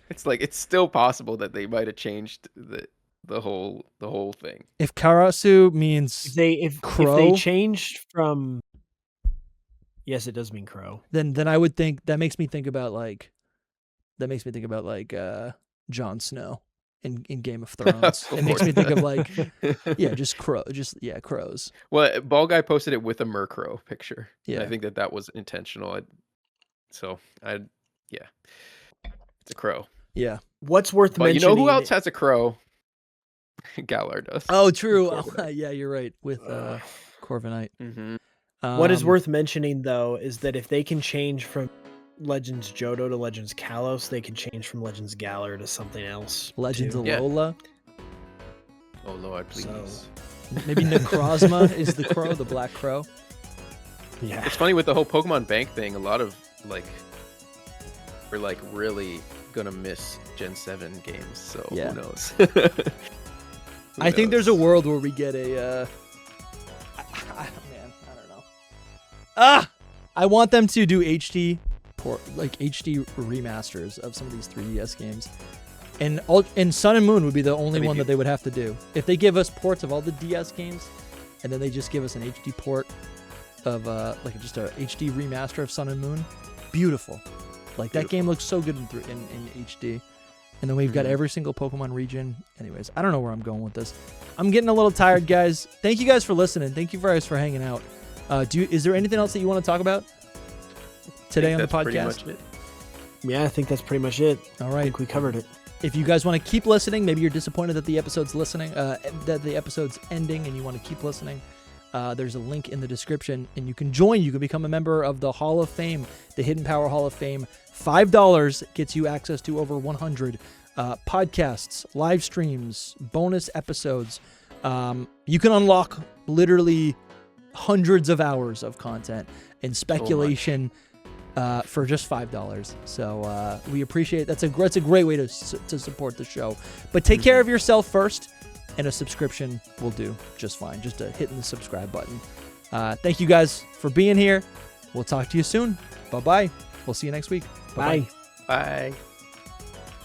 It's like it's still possible that they might have changed the whole thing. If Karasu means Crow, if they changed from, yes, it does mean Crow. Then I would think that makes me think about like Jon Snow. in Game of Thrones. It makes me think of like, crows. Well, Ball Guy posted it with a Murkrow picture. Yeah. And I think that was intentional. It's a crow. Yeah. What's worth But you mentioning? know who else has a crow? Galar does. Oh, true. Corviknight. Yeah, you're right. With Corviknight. Mm-hmm. What is worth mentioning though is that if they can change from Legends Johto to Legends Kalos, they can change from Legends Galar to something else. Legends too. Alola. Oh Lord, please. So- Maybe Necrozma is the crow, the black crow. Yeah. It's funny with the whole Pokemon Bank thing. A lot of we're really gonna miss Gen 7 games. So Yeah. who knows? I think there's a world where we get a. I don't know. I want them to do HD remasters of some of these 3DS games, and Sun and Moon would be the only one that they would have to do. If they give us ports of all the DS games, and then they just give us an HD port of just a HD remaster of Sun and Moon, beautiful. That game looks so good in HD. And then we've got every single Pokemon region. Anyways, I don't know where I'm going with this. I'm getting a little tired, guys. Thank you guys for listening. Thank you guys for hanging out. Is there anything else that you want to talk about today on the podcast? Pretty much it. Yeah, I think that's pretty much it. All I right. think we covered it. If you guys want to keep listening, maybe you're disappointed that the episode's that the episode's ending, and you want to keep listening. There's a link in the description, and you can join. You can become a member of the Hall of Fame, the Hidden Power Hall of Fame. $5 gets you access to over 100 podcasts, live streams, bonus episodes. You can unlock literally hundreds of hours of content and speculation for just $5. So we appreciate it. That's a great way to support the show. But take care of yourself first. And a subscription will do just fine. Just hitting the subscribe button. Thank you guys for being here. We'll talk to you soon. Bye-bye. We'll see you next week. Bye-bye. Bye. Bye.